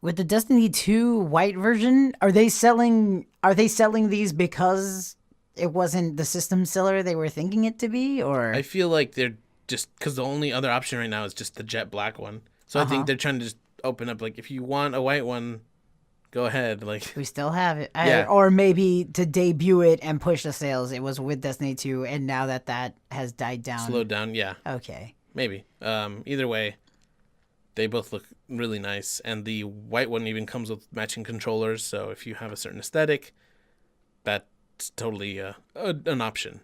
With the Destiny 2 white version, are they selling these because it wasn't the system seller they were thinking it to be, or? I feel like they're just because the only other option right now is just the jet black one. So I think they're trying to just open up, if you want a white one, go ahead. We still have it. Yeah. Or maybe to debut it and push the sales, it was with Destiny 2, and now that has died down. Slowed down, yeah. Okay. Maybe. Either way, they both look really nice, and the white one even comes with matching controllers, so if you have a certain aesthetic, that's totally an option.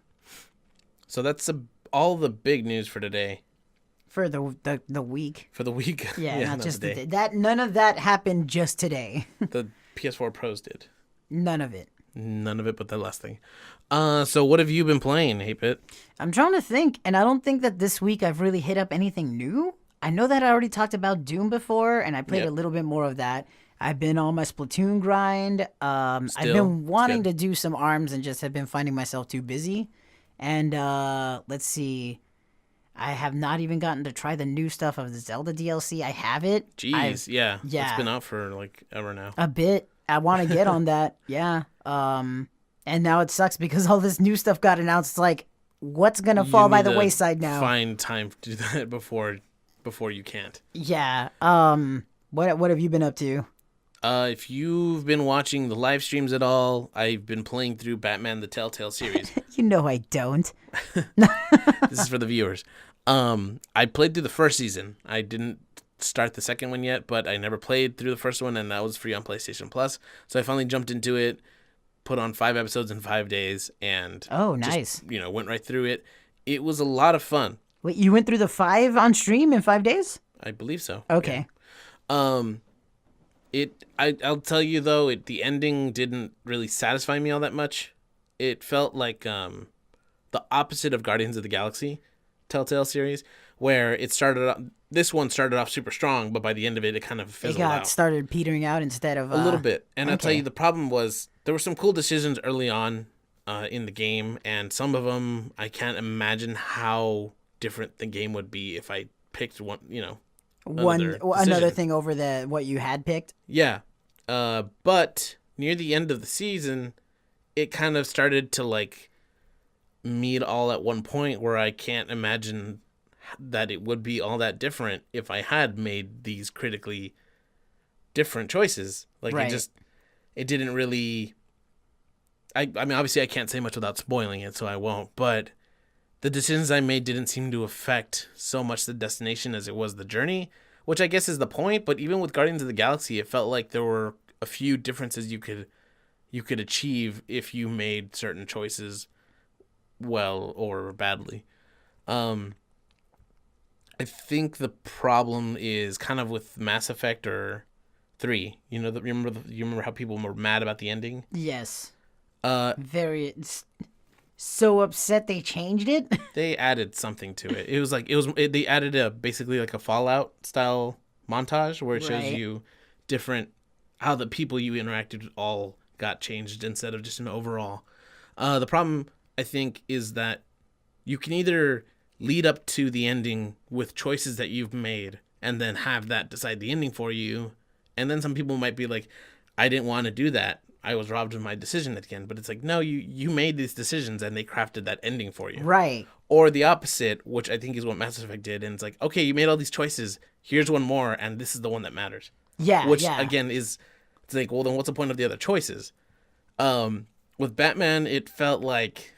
So that's all the big news for today. For the week. For the week. Yeah, not just the day. That. None of that happened just today. The PS4 Pros did. None of it. None of it but the last thing. So what have you been playing, 8-Bit? I'm trying to think, and I don't think that this week I've really hit up anything new. I know that I already talked about Doom before, and I played a little bit more of that. I've been on my Splatoon grind. I've been wanting to do some ARMS and just have been finding myself too busy. And let's see. I have not even gotten to try the new stuff of the Zelda DLC. I have it. Jeez, yeah. It's been out for ever now. A bit. I want to get on that. Yeah. And now it sucks because all this new stuff got announced. It's like, what's going to fall by the wayside now? Find time to do that before you can't. Yeah. What have you been up to? If you've been watching the live streams at all, I've been playing through Batman the Telltale series. You know I don't. This is for the viewers. I played through the first season. I didn't start the second one yet, but I never played through the first one, and that was free on PlayStation Plus. So I finally jumped into it, put on 5 episodes in 5 days, and Oh, nice. just, went right through it. It was a lot of fun. Wait, you went through the 5 on stream in 5 days? I believe so. Okay. Yeah. I'll tell you though, the ending didn't really satisfy me all that much. It felt like the opposite of Guardians of the Galaxy Telltale series, where this one started off super strong, but by the end of it, it kind of It fizzled got out started petering out instead of... a little bit. And I'll tell okay. you, the problem was there were some cool decisions early on in the game, and some of them I can't imagine how different the game would be if I picked one, Another decision. thing over what you had picked? Yeah. But near the end of the season, it kind of started to like meet all at one point where I can't imagine that it would be all that different if I had made these critically different choices. Like Right. it didn't really. I mean, obviously, I can't say much without spoiling it, so I won't. But the decisions I made didn't seem to affect so much the destination as it was the journey, which I guess is the point. But even with Guardians of the Galaxy, it felt like there were a few differences you could achieve if you made certain choices well or badly. I think the problem is kind of with Mass Effect or 3. You remember how people were mad about the ending? Yes. Uh, Very... So upset they changed it? they added something to it. They added basically like a Fallout style montage where it shows Right. you different how the people you interacted with all got changed instead of just an overall. The problem I think is that you can either lead up to the ending with choices that you've made and then have that decide the ending for you, and then some people might be like, I didn't want to do that. I was robbed of my decision at the end. But it's like, no, you made these decisions and they crafted that ending for you. Right. Or the opposite, which I think is what Mass Effect did. And it's like, okay, you made all these choices. Here's one more, and this is the one that matters. Yeah, Which, yeah. again, it's like, well, then what's the point of the other choices? With Batman, it felt like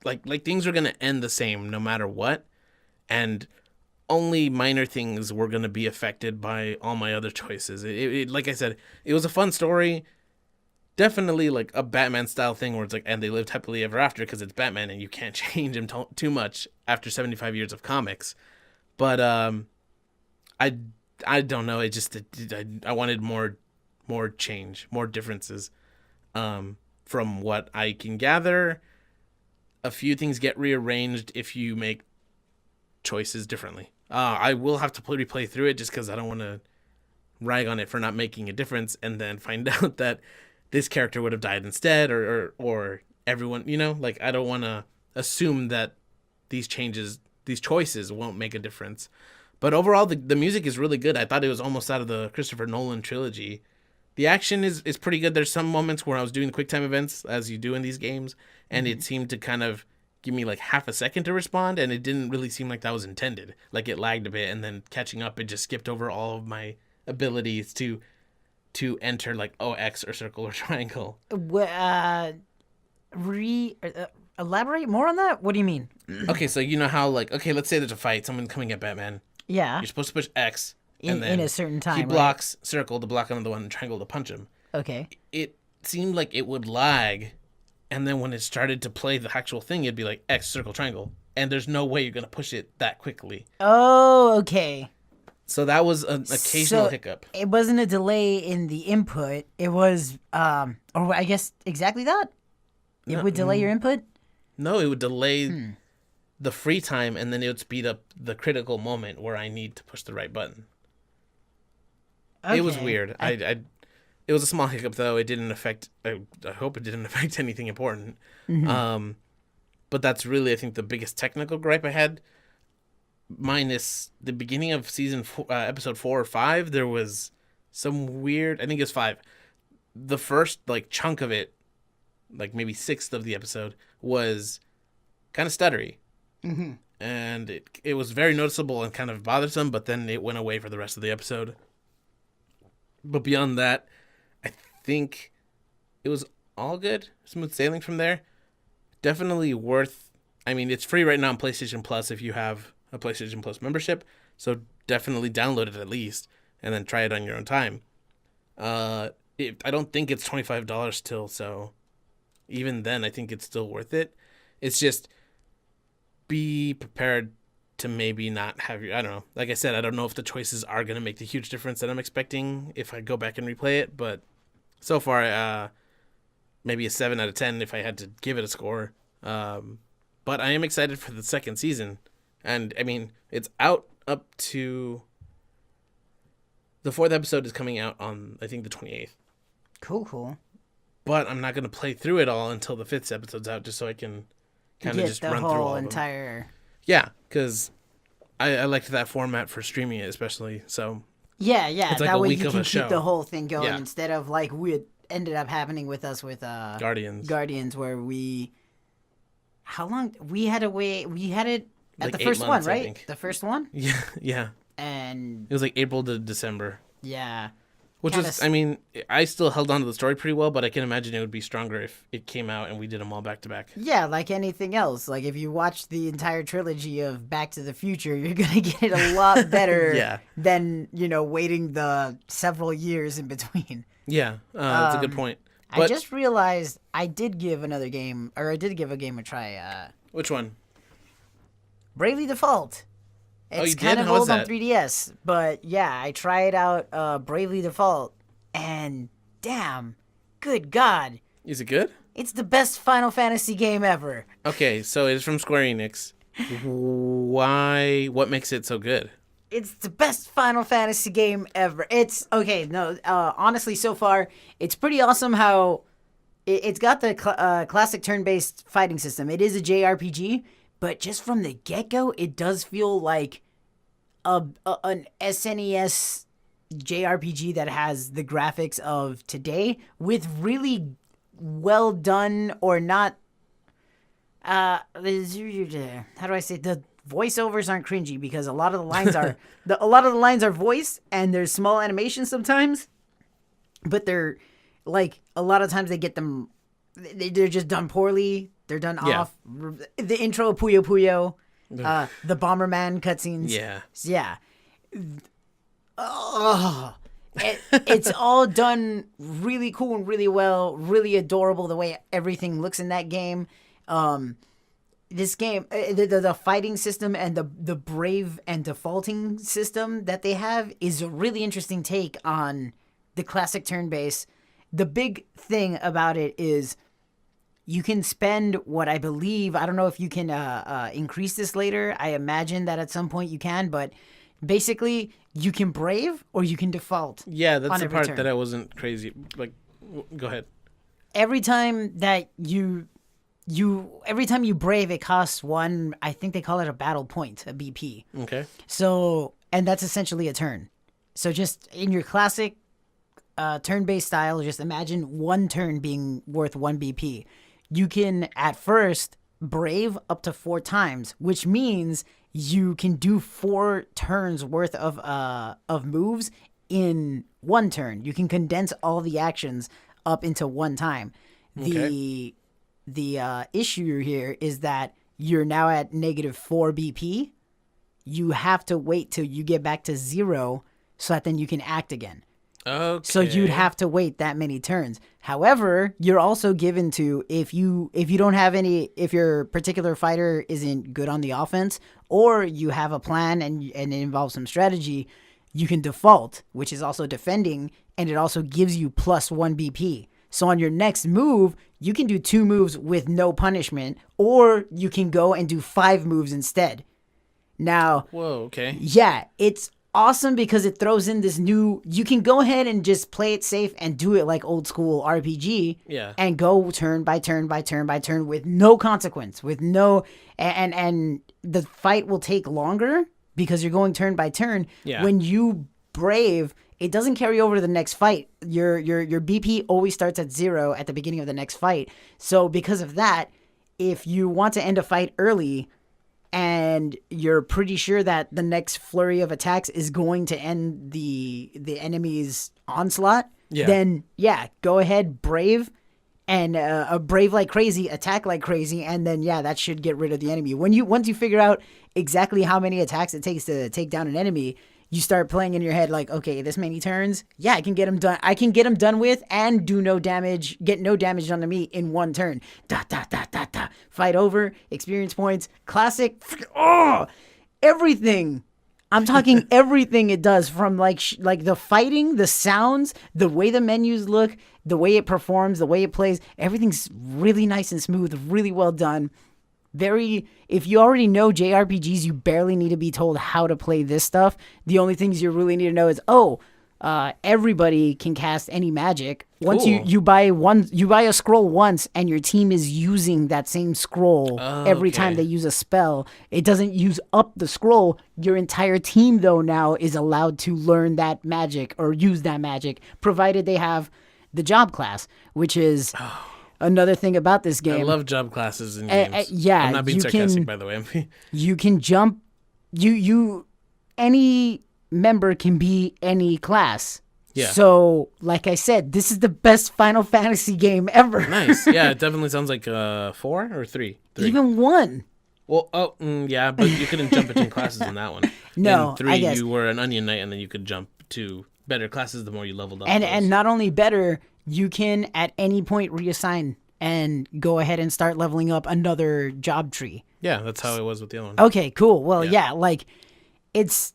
things were going to end the same no matter what. And only minor things were going to be affected by all my other choices. It like I said, it was a fun story. Definitely like a Batman style thing where it's like, and they lived happily ever after because it's Batman and you can't change him too much after 75 years of comics. But I don't know. I wanted more change, more differences. From what I can gather, a few things get rearranged if you make choices differently. I will have to replay through it just because I don't want to rag on it for not making a difference and then find out that this character would have died instead or everyone, like I don't want to assume that these choices won't make a difference. But overall, the music is really good. I thought it was almost out of the Christopher Nolan trilogy. The action is pretty good. There's some moments where I was doing QuickTime events, as you do in these games, and it seemed to kind of give me like half a second to respond, and it didn't really seem like that was intended. Like it lagged a bit, and then catching up, it just skipped over all of my abilities to enter like X or circle or triangle. Elaborate more on that? What do you mean? Okay, so you know how like, okay, let's say there's a fight, someone coming at Batman. Yeah. You're supposed to push X, In, and then in a certain time. he right? blocks circle to block another one, and triangle to punch him. Okay. It seemed like it would lag, and then when it started to play the actual thing, it'd be like X, circle, triangle, and there's no way you're gonna push it that quickly. Oh, okay. So that was an occasional hiccup. It wasn't a delay in the input. It was, or I guess exactly that. It would delay your input. No, it would delay the free time, and then it would speed up the critical moment where I need to push the right button. Okay. It was weird. It was a small hiccup though. It didn't affect. I hope it didn't affect anything important. But that's really, I think, the biggest technical gripe I had. Minus the beginning of episode 4 or 5, there was some weird. I think it was 5. The first like chunk of it, like maybe 1/6 of the episode, was kind of stuttery, and it was very noticeable and kind of bothersome. But then it went away for the rest of the episode. But beyond that, I think it was all good. Smooth sailing from there. Definitely worth. I mean, it's free right now on PlayStation Plus if you have a PlayStation Plus membership. So definitely download it at least, and then try it on your own time. I don't think it's $25 still, so even then, I think it's still worth it. It's just be prepared to maybe not have your. I don't know. Like I said, I don't know if the choices are gonna make the huge difference that I'm expecting if I go back and replay it, but so far, maybe a 7 out of 10 if I had to give it a score. But I am excited for the second season. And, I mean, it's out up to... The 4th episode is coming out on, I think, the 28th. Cool. But I'm not going to play through it all until the 5th episode's out, just so I can kind of just run through all of them. Yeah, because I liked that format for streaming it, especially, so... Yeah. It's like that a way week you of can a keep show. the whole thing going Yeah. instead of like we ended up happening with us with Guardians, where we... How long? We had to wait. We had it at Like the 8 first months, one, I right? think. The first one? Yeah. And... It was like April to December. Yeah. Which was, I mean, I still held on to the story pretty well, but I can imagine it would be stronger if it came out and we did them all back to back. Yeah, like anything else. Like if you watch the entire trilogy of Back to the Future, you're going to get it a lot better than, waiting the several years in between. Yeah, that's a good point. But I just realized I did give a game a try. Which one? Bravely Default. It's you kind did? of How was old on that? 3DS, but yeah, I tried out Bravely Default, and damn, good God, Is it good? it's the best Final Fantasy game ever. Okay, so it's from Square Enix. Why? What makes it so good? It's the best Final Fantasy game ever. It's okay. No, honestly, so far it's pretty awesome. How it's got the classic turn-based fighting system. It is a JRPG, but just from the get-go, it does feel like an SNES JRPG that has the graphics of today with really well done or not. How do I say the voiceovers aren't cringy because a lot of the lines are voiced and there's small animations sometimes, but they're like a lot of times they get them. They're just done poorly. They're done off. The intro of Puyo Puyo, the Bomberman cutscenes. Yeah. It's all done really cool and really well, really adorable the way everything looks in that game. This game, the fighting system and the brave and defaulting system that they have is a really interesting take on the classic turn-based. The big thing about it is you can spend what I believe, I don't know if you can increase this later. I imagine that at some point you can, but basically you can brave or you can default. Yeah, that's the part turn. that I wasn't crazy. Like, go ahead. Every time that you brave, it costs one, I think they call it a battle point, a BP. Okay. So, and that's essentially a turn. So just in your classic turn-based style, just imagine one turn being worth 1 BP. You can, at first, brave up to 4 times, which means you can do 4 turns worth of moves in 1 turn. You can condense all the actions up into 1 time. Okay. The issue here is that you're now at negative 4 BP. You have to wait till you get back to 0 so that then you can act again. Okay. So you'd have to wait that many turns. However, you're also given to if you don't have any, if your particular fighter isn't good on the offense, or you have a plan and it involves some strategy, you can default, which is also defending, and it also gives you plus 1 BP. So on your next move, you can do 2 moves with no punishment, or you can go and do 5 moves instead. Now, whoa, okay. Yeah, it's awesome because it throws in this new, you can go ahead and just play it safe and do it like old school RPG. Yeah. And go turn by turn by turn by turn with no consequence, with no, and the fight will take longer because you're going turn by turn. Yeah. When you brave, it doesn't carry over to the next fight. Your BP always starts at 0 at the beginning of the next fight. So because of that, if you want to end a fight early, and and you're pretty sure that the next flurry of attacks is going to end the enemy's onslaught, then go ahead, brave, and brave like crazy, attack like crazy, and then that should get rid of the enemy. Once you figure out exactly how many attacks it takes to take down an enemy, you start playing in your head like, okay, this many turns, I can get him done. I can get him done with and do no damage, get no damage done to me in one turn. Fight over, experience points, classic. Everything. I'm talking everything it does, from like the fighting, the sounds, the way the menus look, the way it performs, the way it plays. Everything's really nice and smooth, really well done. If you already know JRPGs, you barely need to be told how to play this stuff. The only things you really need to know is, everybody can cast any magic. Once you buy a scroll once, and your team is using that same scroll every time they use a spell. It doesn't use up the scroll. Your entire team, though, now is allowed to learn that magic or use that magic, provided they have the job class, which is... Another thing about this game. I love job classes in games. I'm not being sarcastic, by the way. You can jump. Any member can be any class. Yeah. So, like I said, this is the best Final Fantasy game ever. Nice. Yeah, it definitely sounds like 4 or 3. Even 1. Well, but you couldn't jump between classes in that one. No, in 3, I guess. You were an Onion Knight, and then you could jump to better classes the more you leveled up. And not only better, you can at any point reassign and go ahead and start leveling up another job tree. Yeah, that's how it was with the other one. Okay, cool. Well, it's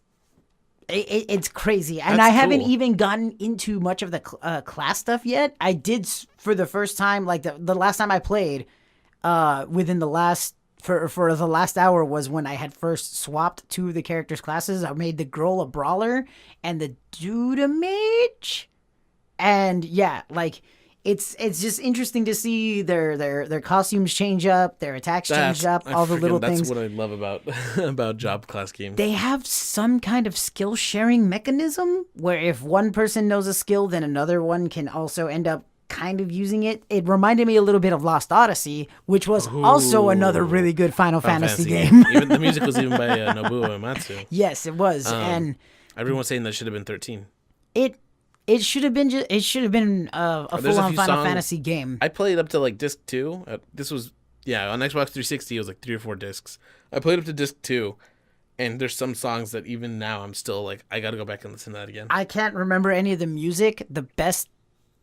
crazy. And I haven't even gotten into much of the class stuff yet. I did for the first time, like the last time I played, within the last... For the last hour was when I had first swapped 2 of the characters' classes. I made the girl a brawler and the dude a mage. And it's just interesting to see their costumes change up, their attacks change up, all the little things. That's what I love about job class games. They have some kind of skill sharing mechanism where if one person knows a skill, then another one can also end up kind of using it. It reminded me a little bit of Lost Odyssey, which was also another really good Final Fantasy game. Even the music was even by Nobuo Uematsu. Yes, it was. And everyone's saying that should have been 13. It should have been a full-on Final Fantasy game. I played up to like disc 2. This was on Xbox 360. It was like 3 or 4 discs. I played up to disc 2, and there's some songs that even now I'm still like, I got to go back and listen to that again. I can't remember any of the music.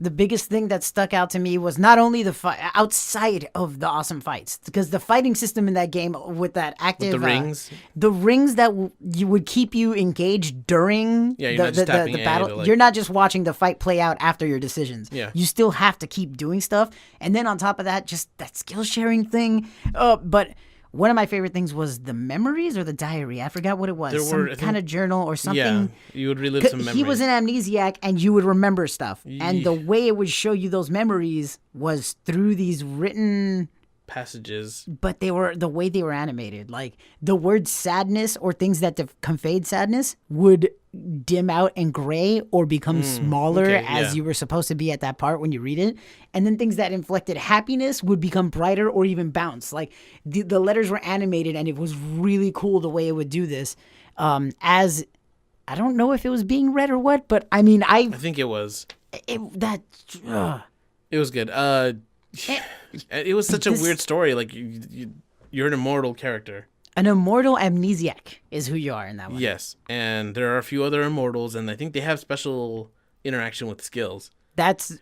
The biggest thing that stuck out to me was not only the fight outside of the awesome fights, because the fighting system in that game with that active the rings that you would keep you engaged during the battle. You're not just watching the fight play out after your decisions. Yeah. You still have to keep doing stuff, and then on top of that, just that skill sharing thing. But one of my favorite things was the memories or the diary. I forgot what it was. Some kind of journal or something. Yeah, you would relive some memories. He was an amnesiac, and you would remember stuff. And the way it would show you those memories was through these written passages. But the way they were animated. Like, the word sadness or things that conveyed sadness would dim out and gray or become smaller as you were supposed to be at that part when you read it. And then things that inflected happiness would become brighter or even bounce. Like, the letters were animated, and it was really cool the way it would do this. As I don't know if it was being read or what, but I mean, I think it was. It was good. It was such a weird story. Like, you're an immortal character. An immortal amnesiac is who you are in that one. Yes, and there are a few other immortals, and I think they have special interaction with skills. That's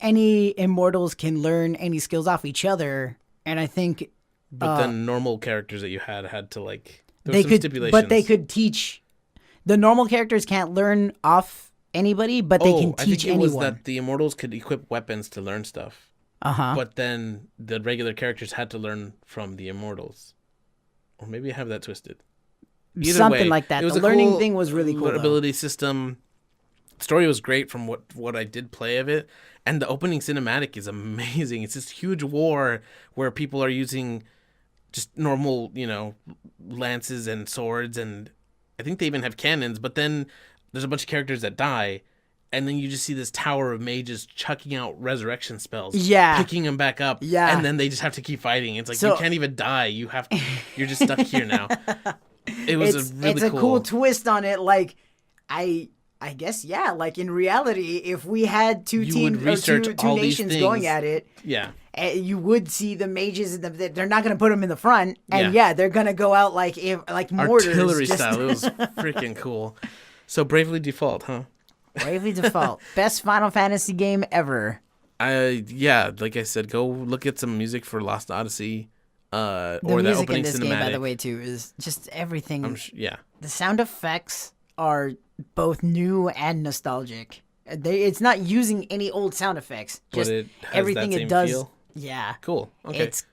any immortals can learn any skills off each other, and I think. But then normal characters that you had to like. They could, stipulations. But they could teach. The normal characters can't learn off anybody, but they can teach anyone. Was that the immortals could equip weapons to learn stuff. But then the regular characters had to learn from the immortals. Or maybe I have that twisted. Something like that. The learning thing was really cool. Ability system. Story was great from what I did play of it. And the opening cinematic is amazing. It's this huge war where people are using just normal, lances and swords. And I think they even have cannons. But then there's a bunch of characters that die. and then you just see this tower of mages chucking out resurrection spells, Yeah. picking them back up, Yeah. and then they just have to keep fighting. It's like So- you can't even die. You're just stuck here now. It was It's a cool twist on it. Like, I guess, yeah. Like in reality, if we had two You teams would or research two all these nations things. going at it, Yeah. you would see the mages. They're not going to put them in the front, and Yeah. they're going to go out like mortars, Artillery just- style. It was freaking cool. So Bravely Default, huh? Bravely Default, best Final Fantasy game ever. Yeah, like I said, go look at some music for Lost Odyssey, The or the music opening in this cinematic. game, by the way, too, is just everything. Yeah, The sound effects are both new and nostalgic. It's not using any old sound effects. but Just it has everything that same it does. feel. Yeah. Cool. Okay. It's.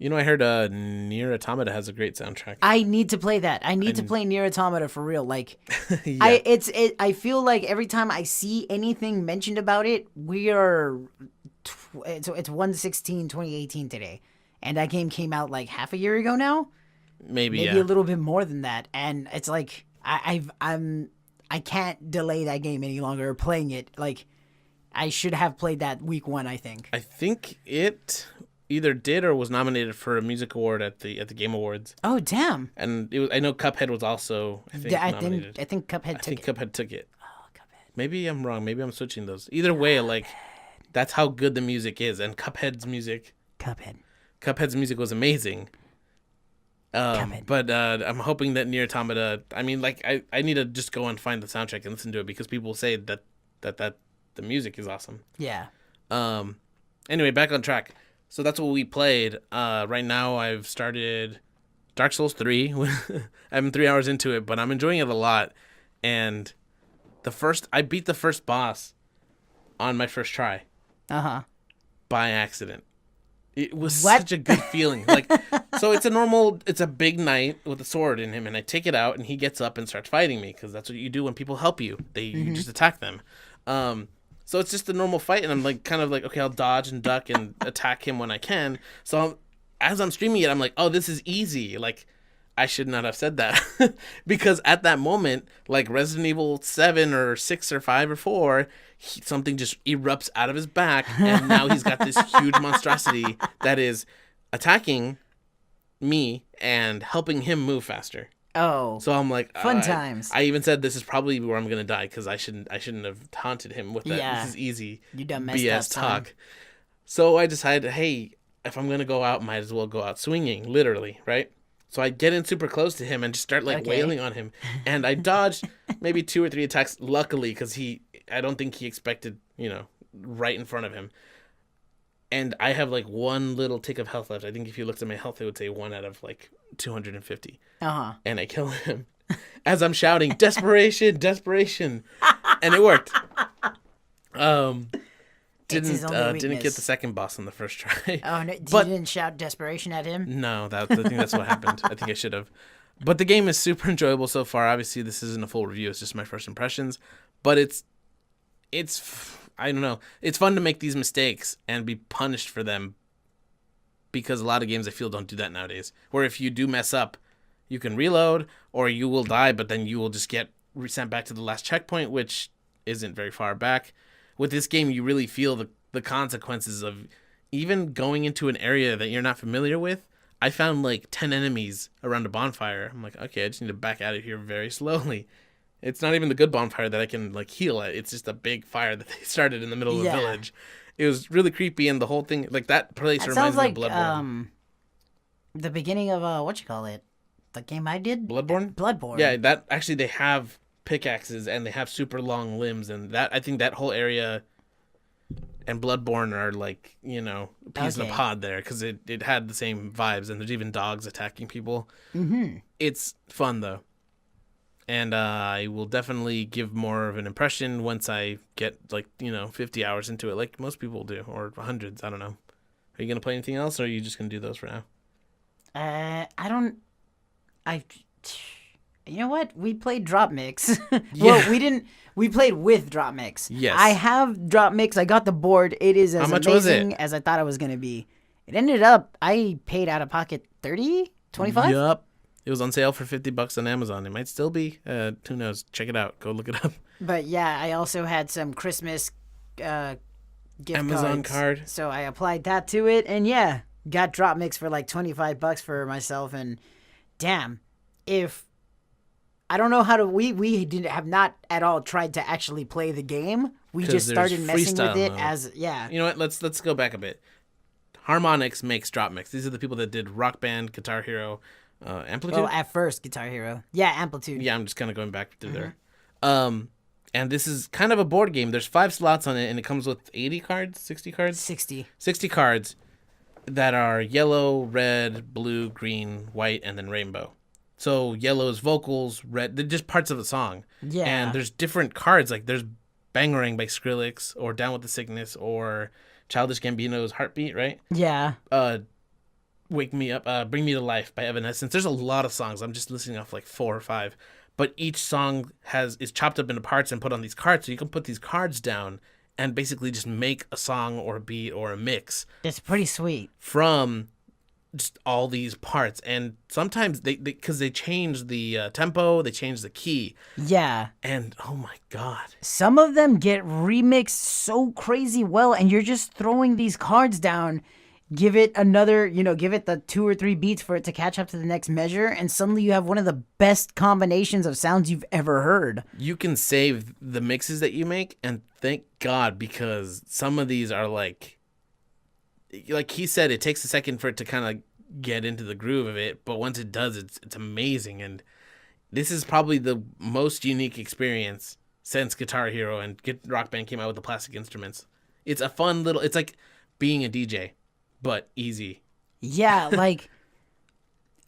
I heard Nier Automata has a great soundtrack. I need to play that. I need to play Nier Automata for real. Like, Yeah. I feel like every time I see anything mentioned about it, we are. It's 1/16/2018 today, and that game came out like half a year ago now. Maybe Maybe a little bit more than that, and it's like I can't delay that game any longer. Playing it, like, I should have played that week 1. I think. I think it either did or was nominated for a music award at the Game Awards, Oh damn! and I know Cuphead was also nominated. I think Cuphead I took think it. Cuphead took it. Oh, Cuphead. Maybe I'm wrong. Maybe I'm switching those. Either way, like that's how good the music is, and Cuphead's music was amazing. Cuphead. But I'm hoping that Nier Automata. I mean, like I need to just go and find the soundtrack and listen to it because people say that the music is awesome. Yeah. Anyway, back on track. So that's what we played. Right now, I've started Dark Souls 3. I'm 3 hours into it, but I'm enjoying it a lot. And I beat the first boss on my first try by accident. It was such a good feeling. Like, so it's a big knight with a sword in him, and I take it out, and he gets up and starts fighting me because that's what you do when people help you. You just attack them. So it's just a normal fight, and I'm like, kind of like, okay, I'll dodge and duck and attack him when I can. So as I'm streaming it, I'm like, oh, this is easy. Like, I should not have said that because at that moment, like Resident Evil 7 or 6 or 5 or 4, something just erupts out of his back, and now he's got this huge monstrosity that is attacking me and helping him move faster. Oh. So I'm like, Fun times. I even said this is probably where I'm gonna die because I shouldn't have taunted him with that. Yeah. This is easy You done messed BS up, son. talk. So I decided, hey, if I'm gonna go out, might as well go out swinging, literally, right? So I get in super close to him and just start like wailing on him, and I dodged maybe 2 or 3 attacks, luckily, because I don't think he expected, right in front of him. And I have like 1 little tick of health left. I think if you looked at my health, it would say 1 out of like 250. And I kill him as I'm shouting, desperation, desperation. And it worked. Didn't get the second boss on the first try. Oh, no, But- you didn't shout desperation at him? No, I think that's what happened. I think I should have. But the game is super enjoyable so far. Obviously, this isn't a full review. It's just my first impressions. But it's I don't know. It's fun to make these mistakes and be punished for them because a lot of games I feel don't do that nowadays. Where if you do mess up, you can reload or you will die, but then you will just get sent back to the last checkpoint, which isn't very far back. With this game, you really feel the consequences of even going into an area that you're not familiar with. I found like 10 enemies around a bonfire. I'm like, okay, I just need to back out of here very slowly. It's not even the good bonfire that I can like heal at. It's just a big fire that they started in the middle of the village. It was really creepy, and the whole thing, like that place That reminds sounds me like of Bloodborne. the beginning of the game I did? Bloodborne? Yeah, that actually they have pickaxes and they have super long limbs, and that I think that whole area and Bloodborne are like, peas in a pod there because it had the same vibes, and there's even dogs attacking people. It's fun though. And I will definitely give more of an impression once I get 50 hours into it, like most people do, or hundreds. I don't know. Are you gonna play anything else, or are you just gonna do those for now? You know what? We played DropMix. Well, we didn't. We played with DropMix. Yes. I have DropMix. I got the board. It is as How much was amazing it? as I thought it was gonna be. It ended up. I paid out of pocket 30, 25. Yup. It was on sale for $50 on Amazon. It might still be. Who knows? Check it out. Go look it up. But yeah, I also had some Christmas gift Amazon cards, card. so I applied that to it, and yeah, got DropMix for like $25 for myself. And damn, if I don't know how to, we didn't have not at all tried to actually play the game. We 'Cause just there's started messing with freestyle it mode. as yeah. You know what? Let's go back a bit. Harmonix makes DropMix. These are the people that did Rock Band, Guitar Hero, Amplitude. Well, at first, Guitar Hero, yeah, Amplitude. Yeah, I'm just kind of going back through there. And this is kind of a board game. There's 5 slots on it, and it comes with 80 cards, 60 cards, 60 cards that are yellow, red, blue, green, white, and then rainbow. So yellow is vocals, red, they're just parts of a song. Yeah. And there's different cards, like there's Bangarang by Skrillex, or Down with the Sickness, or Childish Gambino's Heartbeat, right? Yeah. Wake Me Up, Bring Me to Life by Evanescence. There's a lot of songs. I'm just listing off like 4 or 5. But each song is chopped up into parts and put on these cards. So you can put these cards down and basically just make a song or a beat or a mix. It's pretty sweet. From just all these parts. And sometimes because they change the tempo, they change the key. Yeah. And oh my God. Some of them get remixed so crazy well, and you're just throwing these cards down. Give it another, give it the 2 or 3 beats for it to catch up to the next measure, and suddenly you have one of the best combinations of sounds you've ever heard. You can save the mixes that you make, and thank God, because some of these are like he said, it takes a second for it to kind of get into the groove of it, but once it does, it's amazing. And this is probably the most unique experience since Guitar Hero and Rock Band came out with the plastic instruments. It's a fun little, it's like being a DJ. But easy. Yeah, like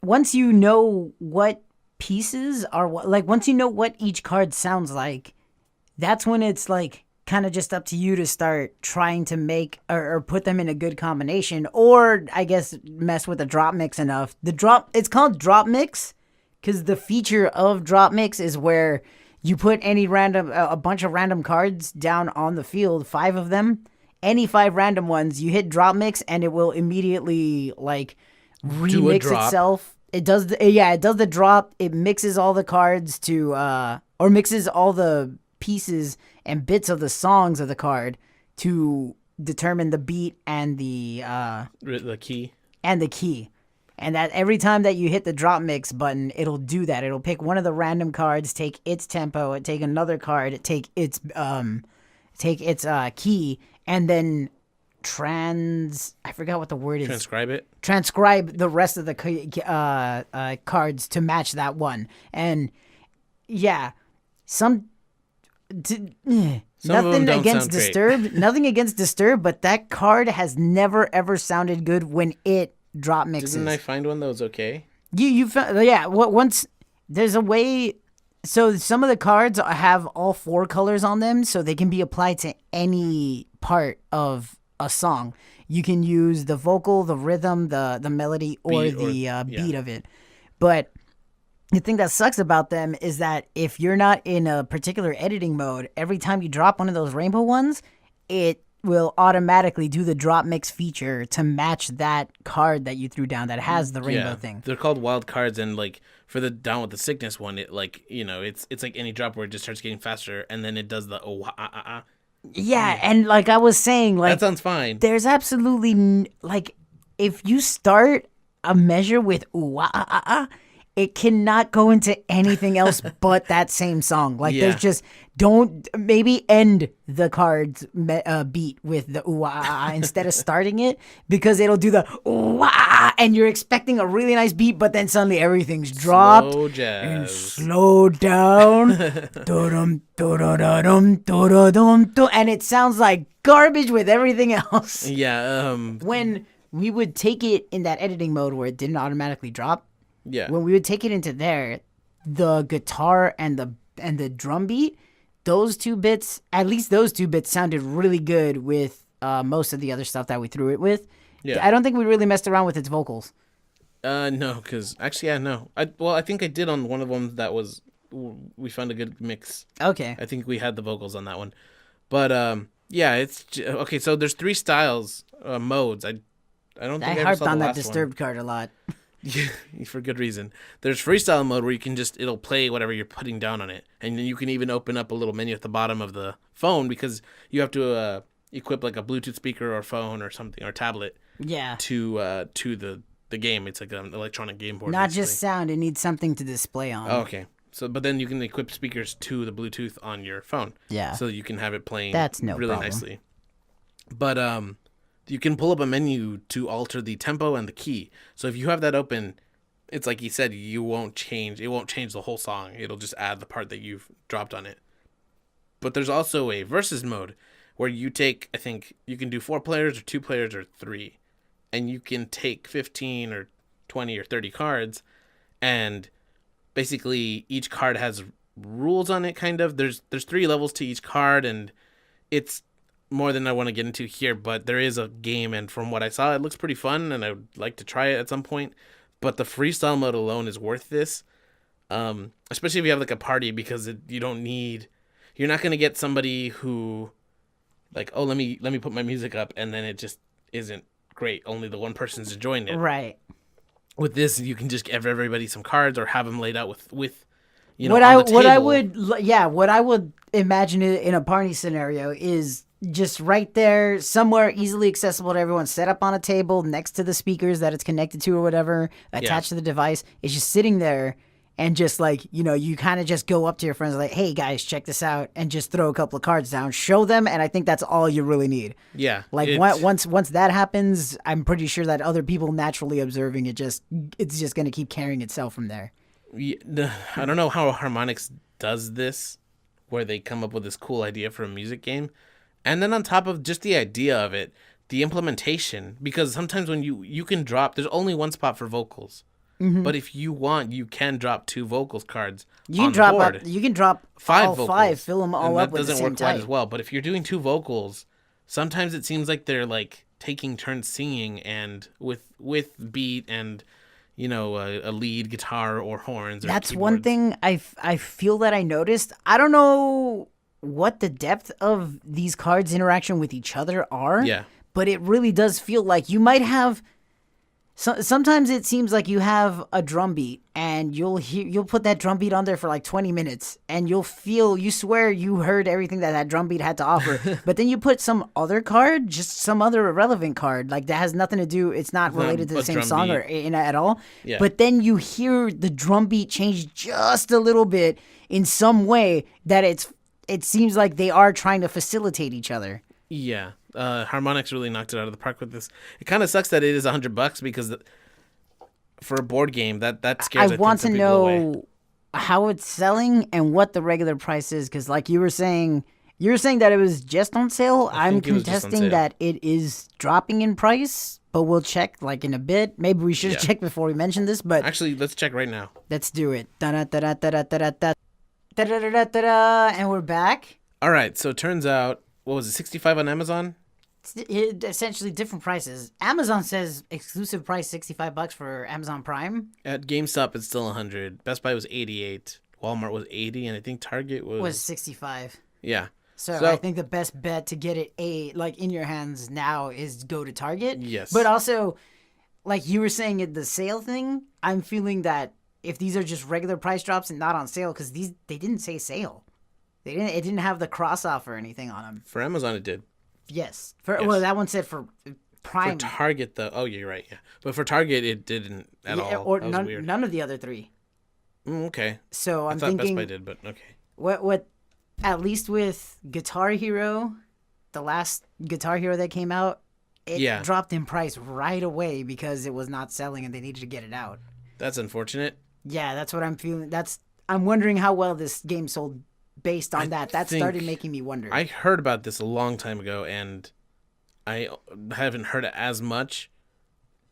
once you know what pieces are once you know what each card sounds like, that's when it's like kind of just up to you to start trying to make or put them in a good combination, or I guess mess with the drop mix enough. It's called drop mix because the feature of drop mix is where you put a bunch of random cards down on the field, 5 of them. Any 5 random ones, you hit drop mix and it will immediately like remix itself. It does the drop. It mixes all the cards to or mixes all the pieces and bits of the songs of the card to determine the beat and the key. And the key. And that every time that you hit the drop mix button, it'll do that. It'll pick one of the random cards, take its tempo, take another card, take its key, and then I forgot what the word is. Transcribe the rest of the cards to match that one. And yeah, nothing against Disturbed. Nothing against Disturbed, but that card has never ever sounded good when it drop mixes. Didn't I find one that was okay? You found, yeah. Once there's a way. So some of the cards have all 4 colors on them, so they can be applied to any part of a song. You can use the vocal, the rhythm, the melody, or the beat of it. But the thing that sucks about them is that if you're not in a particular editing mode, every time you drop one of those rainbow ones, it will automatically do the drop mix feature to match that card that you threw down that has the rainbow thing. They're called wild cards, and like for the Down with the Sickness one, it it's like any drop where it just starts getting faster, and then it does the Yeah, and like I was saying, like that sounds fine. There's absolutely if you start a measure with it cannot go into anything else but that same song. There's just maybe end the card's beat with the instead of starting it, because it'll do the and you're expecting a really nice beat, but then suddenly everything's dropped and slowed down, and it sounds like garbage with everything else. Yeah. When we would take it in that editing mode where it didn't automatically drop. Yeah. When we would take it into there, the guitar and the drum beat, those 2 bits, at least those 2 bits sounded really good with most of the other stuff that we threw it with. Yeah. I don't think we really messed around with its vocals. No, because actually, yeah, no. I think I did on one of them we found a good mix. Okay. I think we had the vocals on that one. But yeah, it's okay. So there's 3 styles, modes. I don't think I harped saw the on that last Disturbed one. card a lot. Yeah, for good reason. There's freestyle mode where you can it'll play whatever you're putting down on it. And then you can even open up a little menu at the bottom of the phone because you have to equip like a Bluetooth speaker or phone or something or tablet Yeah. to the game. It's like an electronic game board. Not basically. just sound, it needs something to display on. Oh, okay. So, but then you can equip speakers to the Bluetooth on your phone. Yeah. So you can have it playing That's no really problem. nicely. But you can pull up a menu to alter the tempo and the key. So if you have that open, it's like you said, it won't change the whole song. It'll just add the part that you've dropped on it. But there's also a versus mode where you take, I think you can do 4 players or 2 players or 3. And you can take 15 or 20 or 30 cards, and basically each card has rules on it, kind of. There's 3 levels to each card, and it's more than I want to get into here, but there is a game, and from what I saw, it looks pretty fun, and I would like to try it at some point. But the freestyle mode alone is worth this, especially if you have like a party, because you're not going to get somebody who like, oh, let me put my music up, and then it just isn't great. Only the one person's enjoying it. Right. With this, you can just give everybody some cards or have them laid out with you know, what on the table. what I would imagine in a party scenario is just right there, somewhere easily accessible to everyone, set up on a table next to the speakers that it's connected to or whatever, attached to the device. It's just sitting there, and just like, you know, you kind of just go up to your friends like, hey guys, check this out, and just throw a couple of cards down, show them, and I think that's all you really need. Yeah. Like once that happens, I'm pretty sure that other people naturally observing it's just going to keep carrying itself from there. I don't know how Harmonix does this, where they come up with this cool idea for a music game, and then on top of just the idea of it, the implementation, because sometimes when you can drop, there's only one spot for vocals. Mm-hmm. But if you want, you can drop 2 vocals cards on the board. You can drop 5 all vocals. 5, fill them all up with the same That doesn't work type. quite as well. But if you're doing 2 vocals, sometimes it seems like they're like taking turns singing, and with beat and, you know, a lead guitar or horns. Or That's keyboards. one thing I feel that I noticed. I don't know what the depth of these cards' interaction with each other are. Yeah. But it really does feel like you might have. Sometimes it seems like you have a drum beat, and you'll put that drum beat on there for like 20 minutes, and you swear you heard everything that drum beat had to offer. But then you put some other card, just some other irrelevant card, like that has nothing to do. It's not related to the same song or at all. Yeah. But then you hear the drum beat change just a little bit in some way that it seems like they are trying to facilitate each other. Yeah. Harmonix really knocked it out of the park with this. It kind of sucks that it is $100 because for a board game that scares. I want to know away. how it's selling and what the regular price is, because like you were saying that it was just on sale. I'm contesting that it is dropping in price, but we'll check like in a bit. Maybe we should have checked before we mentioned this, but actually, let's check right now. Let's do it. And we're back. All right, so it turns out, what was it, 65 on Amazon? It's essentially different prices. Amazon says exclusive price $65 for Amazon Prime. At GameStop, it's still 100. Best Buy was 88. Walmart was 80, and I think Target was 65. Yeah. So I think the best bet to get it in your hands now is go to Target. Yes. But also, like you were saying at the sale thing, I'm feeling that if these are just regular price drops and not on sale, because they didn't say sale. It didn't have the cross off or anything on them. For Amazon, it did. Yes. Well, that one said for Prime. For Target, though. Oh, you're right. Yeah. But for Target, it didn't at all. Or that was weird. None of the other 3. Okay. So I I'm thought thinking. Best Buy did, but okay. What? At least with Guitar Hero, the last Guitar Hero that came out, it dropped in price right away because it was not selling and they needed to get it out. That's unfortunate. Yeah, that's what I'm feeling. I'm wondering how well this game sold based on that. That started making me wonder. I heard about this a long time ago, and I haven't heard it as much,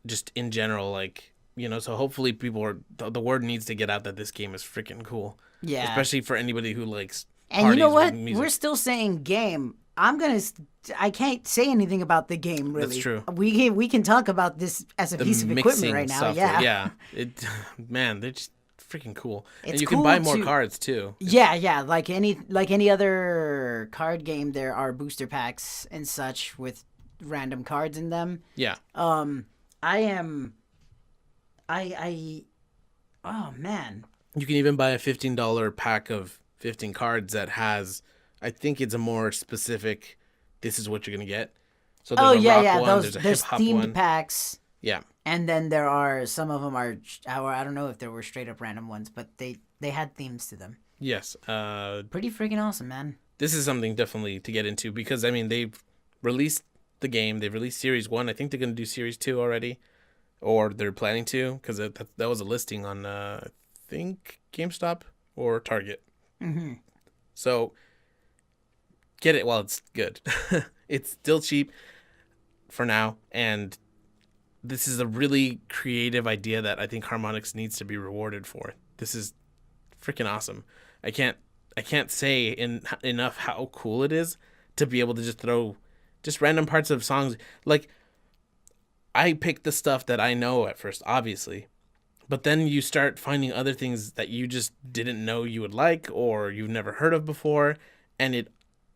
just in general, like, you know, so hopefully the word needs to get out that this game is freaking cool. Yeah. Especially for anybody who likes and you know what? We're still saying game. I can't say anything about the game, really. That's true. We can talk about this as a piece of equipment right now. Software. Yeah. Man, they're just freaking cool. It's and you cool can buy more cards too. Yeah. Like any other card game, there are booster packs and such with random cards in them. Yeah. I'm I oh man. You can even buy a $15 pack of 15 cards that has, I think it's a more specific, this is what you're going to get. So Oh there's a rock yeah, one, those there's a hip there's hop themed one. packs. Yeah. And then there are some of them are I don't know if there were straight up random ones, but they had themes to them. Yes. Pretty freaking awesome, man. This is something definitely to get into because, I mean, they've released the game. They've released Series 1. I think they're going to do Series 2 already. Or they're planning to because that was a listing on, I think, GameStop or Target. Mm-hmm. So get it while it's good. It's still cheap for now. And this is a really creative idea that I think Harmonix needs to be rewarded for. This is freaking awesome. I can't say enough how cool it is to be able to just throw just random parts of songs. Like, I picked the stuff that I know at first, obviously, but then you start finding other things that you just didn't know you would like or you've never heard of before, and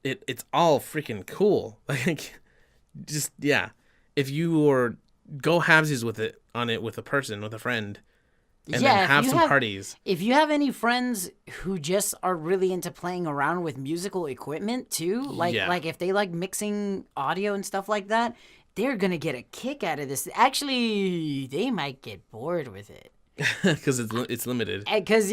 it's all freaking cool. Like, just yeah, if you were go halvesies with it with a person, with a friend, and then have some parties. If you have any friends who just are really into playing around with musical equipment too, like if they like mixing audio and stuff like that, they're gonna get a kick out of this. Actually, they might get bored with it. Because it's limited. Because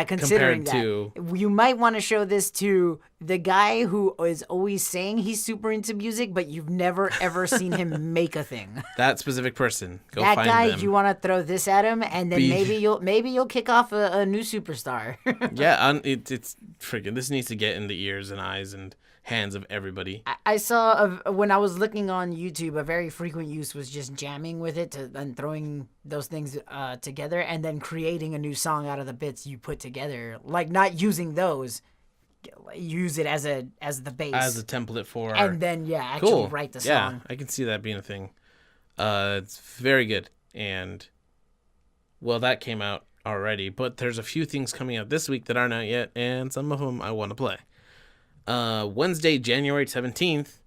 considering that, you might want to show this to the guy who is always saying he's super into music, but you've never ever seen him make a thing. That specific person, go that find guy. them. You want to throw this at him, and then maybe you'll kick off a new superstar. Yeah, it's freaking. This needs to get in the ears and eyes and hands of everybody. I saw when I was looking on YouTube, a very frequent use was just jamming with it and throwing those things together and then creating a new song out of the bits you put together. Like, not using those, use it as the base, as a template for, and then actually write the song. Yeah, I can see that being a thing. It's very good, and well, that came out already, but there's a few things coming out this week that aren't out yet, and some of them I want to play. Wednesday, January 17th,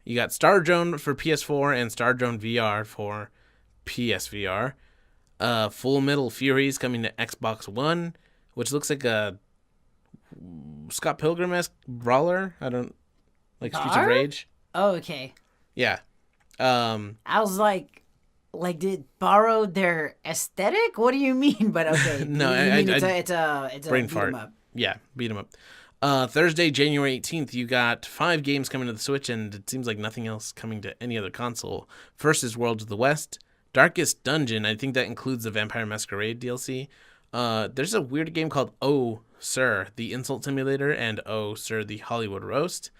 you got Star Drone for PS4 and Star Drone VR for PSVR. Full Metal Fury is coming to Xbox One, which looks like a Scott Pilgrim-esque brawler. I don't like Streets of Rage. Oh, okay. Yeah. I was like did borrow their aesthetic? What do you mean? But okay. No, it's a brain beat fart. 'em up. Yeah, beat 'em up. Thursday, January 18th, you got 5 games coming to the Switch, and it seems like nothing else coming to any other console. First is Worlds of the West. Darkest Dungeon, I think that includes the Vampire Masquerade DLC. There's a weird game called Oh, Sir, the Insult Simulator, and Oh, Sir, the Hollywood Roast,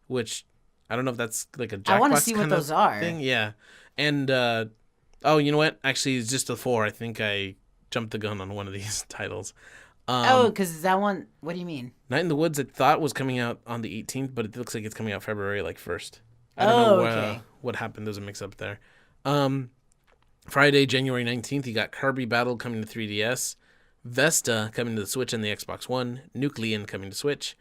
which I don't know if that's like a Jackbox I want to see what those are. thing. Yeah. And, oh, you know what? Actually, it's just a 4. I think I jumped the gun on one of these titles. Because that one, what do you mean? Night in the Woods, I thought was coming out on the 18th, but it looks like it's coming out February 1st. I don't know what happened. There's a mix-up there. Friday, January 19th, you got Kirby Battle coming to 3DS. Vesta coming to the Switch and the Xbox One. Nuclean coming to Switch.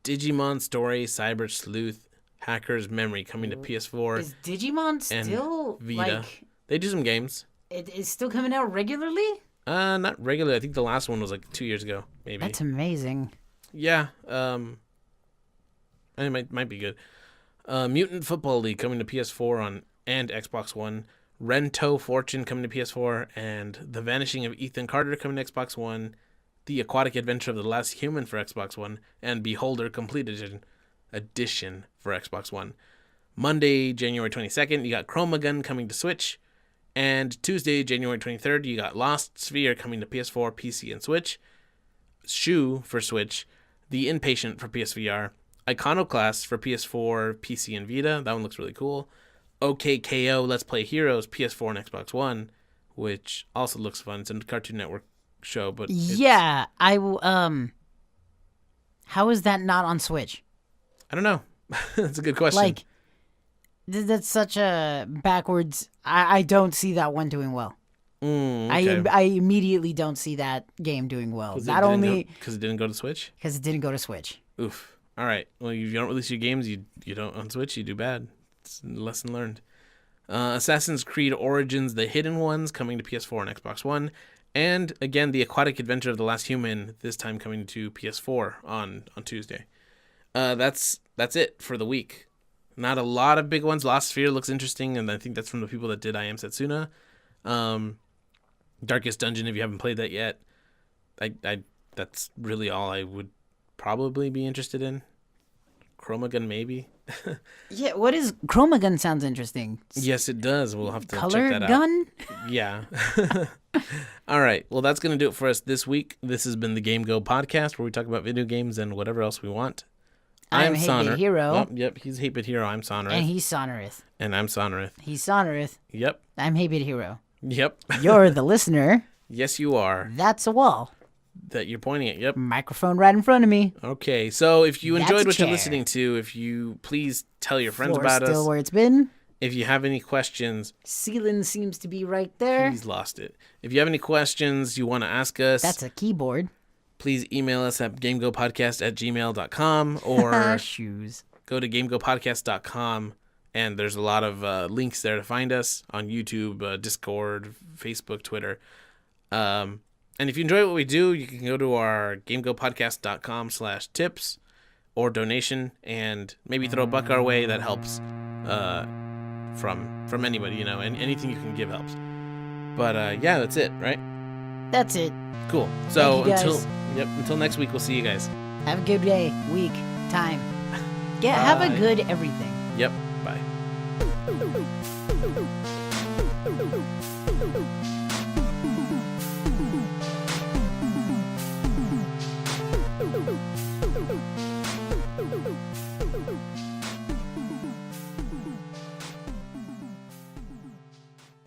Digimon Story, Cyber Sleuth, Hacker's Memory coming to PS4. Is Digimon still, Vita. They do some games. It's still coming out regularly? Not regularly. I think the last one was like 2 years ago, maybe. That's amazing. Yeah. It might be good. Mutant Football League coming to PS4 and Xbox One. Rento Fortune coming to PS4, and The Vanishing of Ethan Carter coming to Xbox One. The Aquatic Adventure of the Last Human for Xbox One, and Beholder Complete Edition for Xbox One. Monday, January 22nd, you got Chromagun coming to Switch. And Tuesday, January 23rd, you got Lost Sphere coming to PS4, PC, and Switch. Shoe for Switch. The Inpatient for PSVR. Iconoclast for PS4, PC, and Vita. That one looks really cool. OKKO Let's Play Heroes, PS4 and Xbox One, which also looks fun. It's a Cartoon Network show, but yeah, I will. How is that not on Switch? I don't know. That's a good question. Like, that's such a backwards. I don't see that one doing well. Okay. I immediately don't see that game doing well. Not only because it didn't go to Switch. Because it didn't go to Switch. Oof. All right. Well, if you don't release your games, you don't on Switch, you do bad. It's a lesson learned. Assassin's Creed Origins: The Hidden Ones coming to PS4 and Xbox One. And again, The Aquatic Adventure of the Last Human, this time coming to PS4 on Tuesday. That's it for the week. Not a lot of big ones. Lost Sphere looks interesting, and I think that's from the people that did I Am Setsuna. Darkest Dungeon, if you haven't played that yet. I that's really all I would probably be interested in. Chromagun, maybe. Yeah, what is Chromagun? Sounds interesting. Yes, it does. We'll have to Color check that gun? out. Yeah. All right. Well, that's going to do it for us this week. This has been the GameGo podcast, where we talk about video games and whatever else we want. I'm H8BitHero. Oh, yep, he's H8BitHero. I'm Sonorith. And he's Sonorith. And I'm Sonorith. He's Sonorith. Yep. I'm H8BitHero. Yep. You're the listener. Yes, you are. That's a wall. That you're pointing at. Yep. Microphone right in front of me. Okay. So if you That's enjoyed a what you're chair. listening to, if you please tell your friends Floor about still us. where it's been. If you have any questions, Ceiling seems to be right there. he's lost it. If you have any questions you want to ask us, That's a keyboard. please email us at gamegopodcast@gmail.com or Shoes. go to gamegopodcast.com, and there's a lot of links there to find us on YouTube, Discord, Facebook, Twitter. And if you enjoy what we do, you can go to our gamegopodcast.com/tips or donation and maybe throw a buck our way. That helps from anybody, and anything you can give helps. But yeah, that's it, right? That's it. Cool. So Thank you guys. until next week, we'll see you guys. Have a good day, week, time. Have a Bye. good everything. Yep. Bye.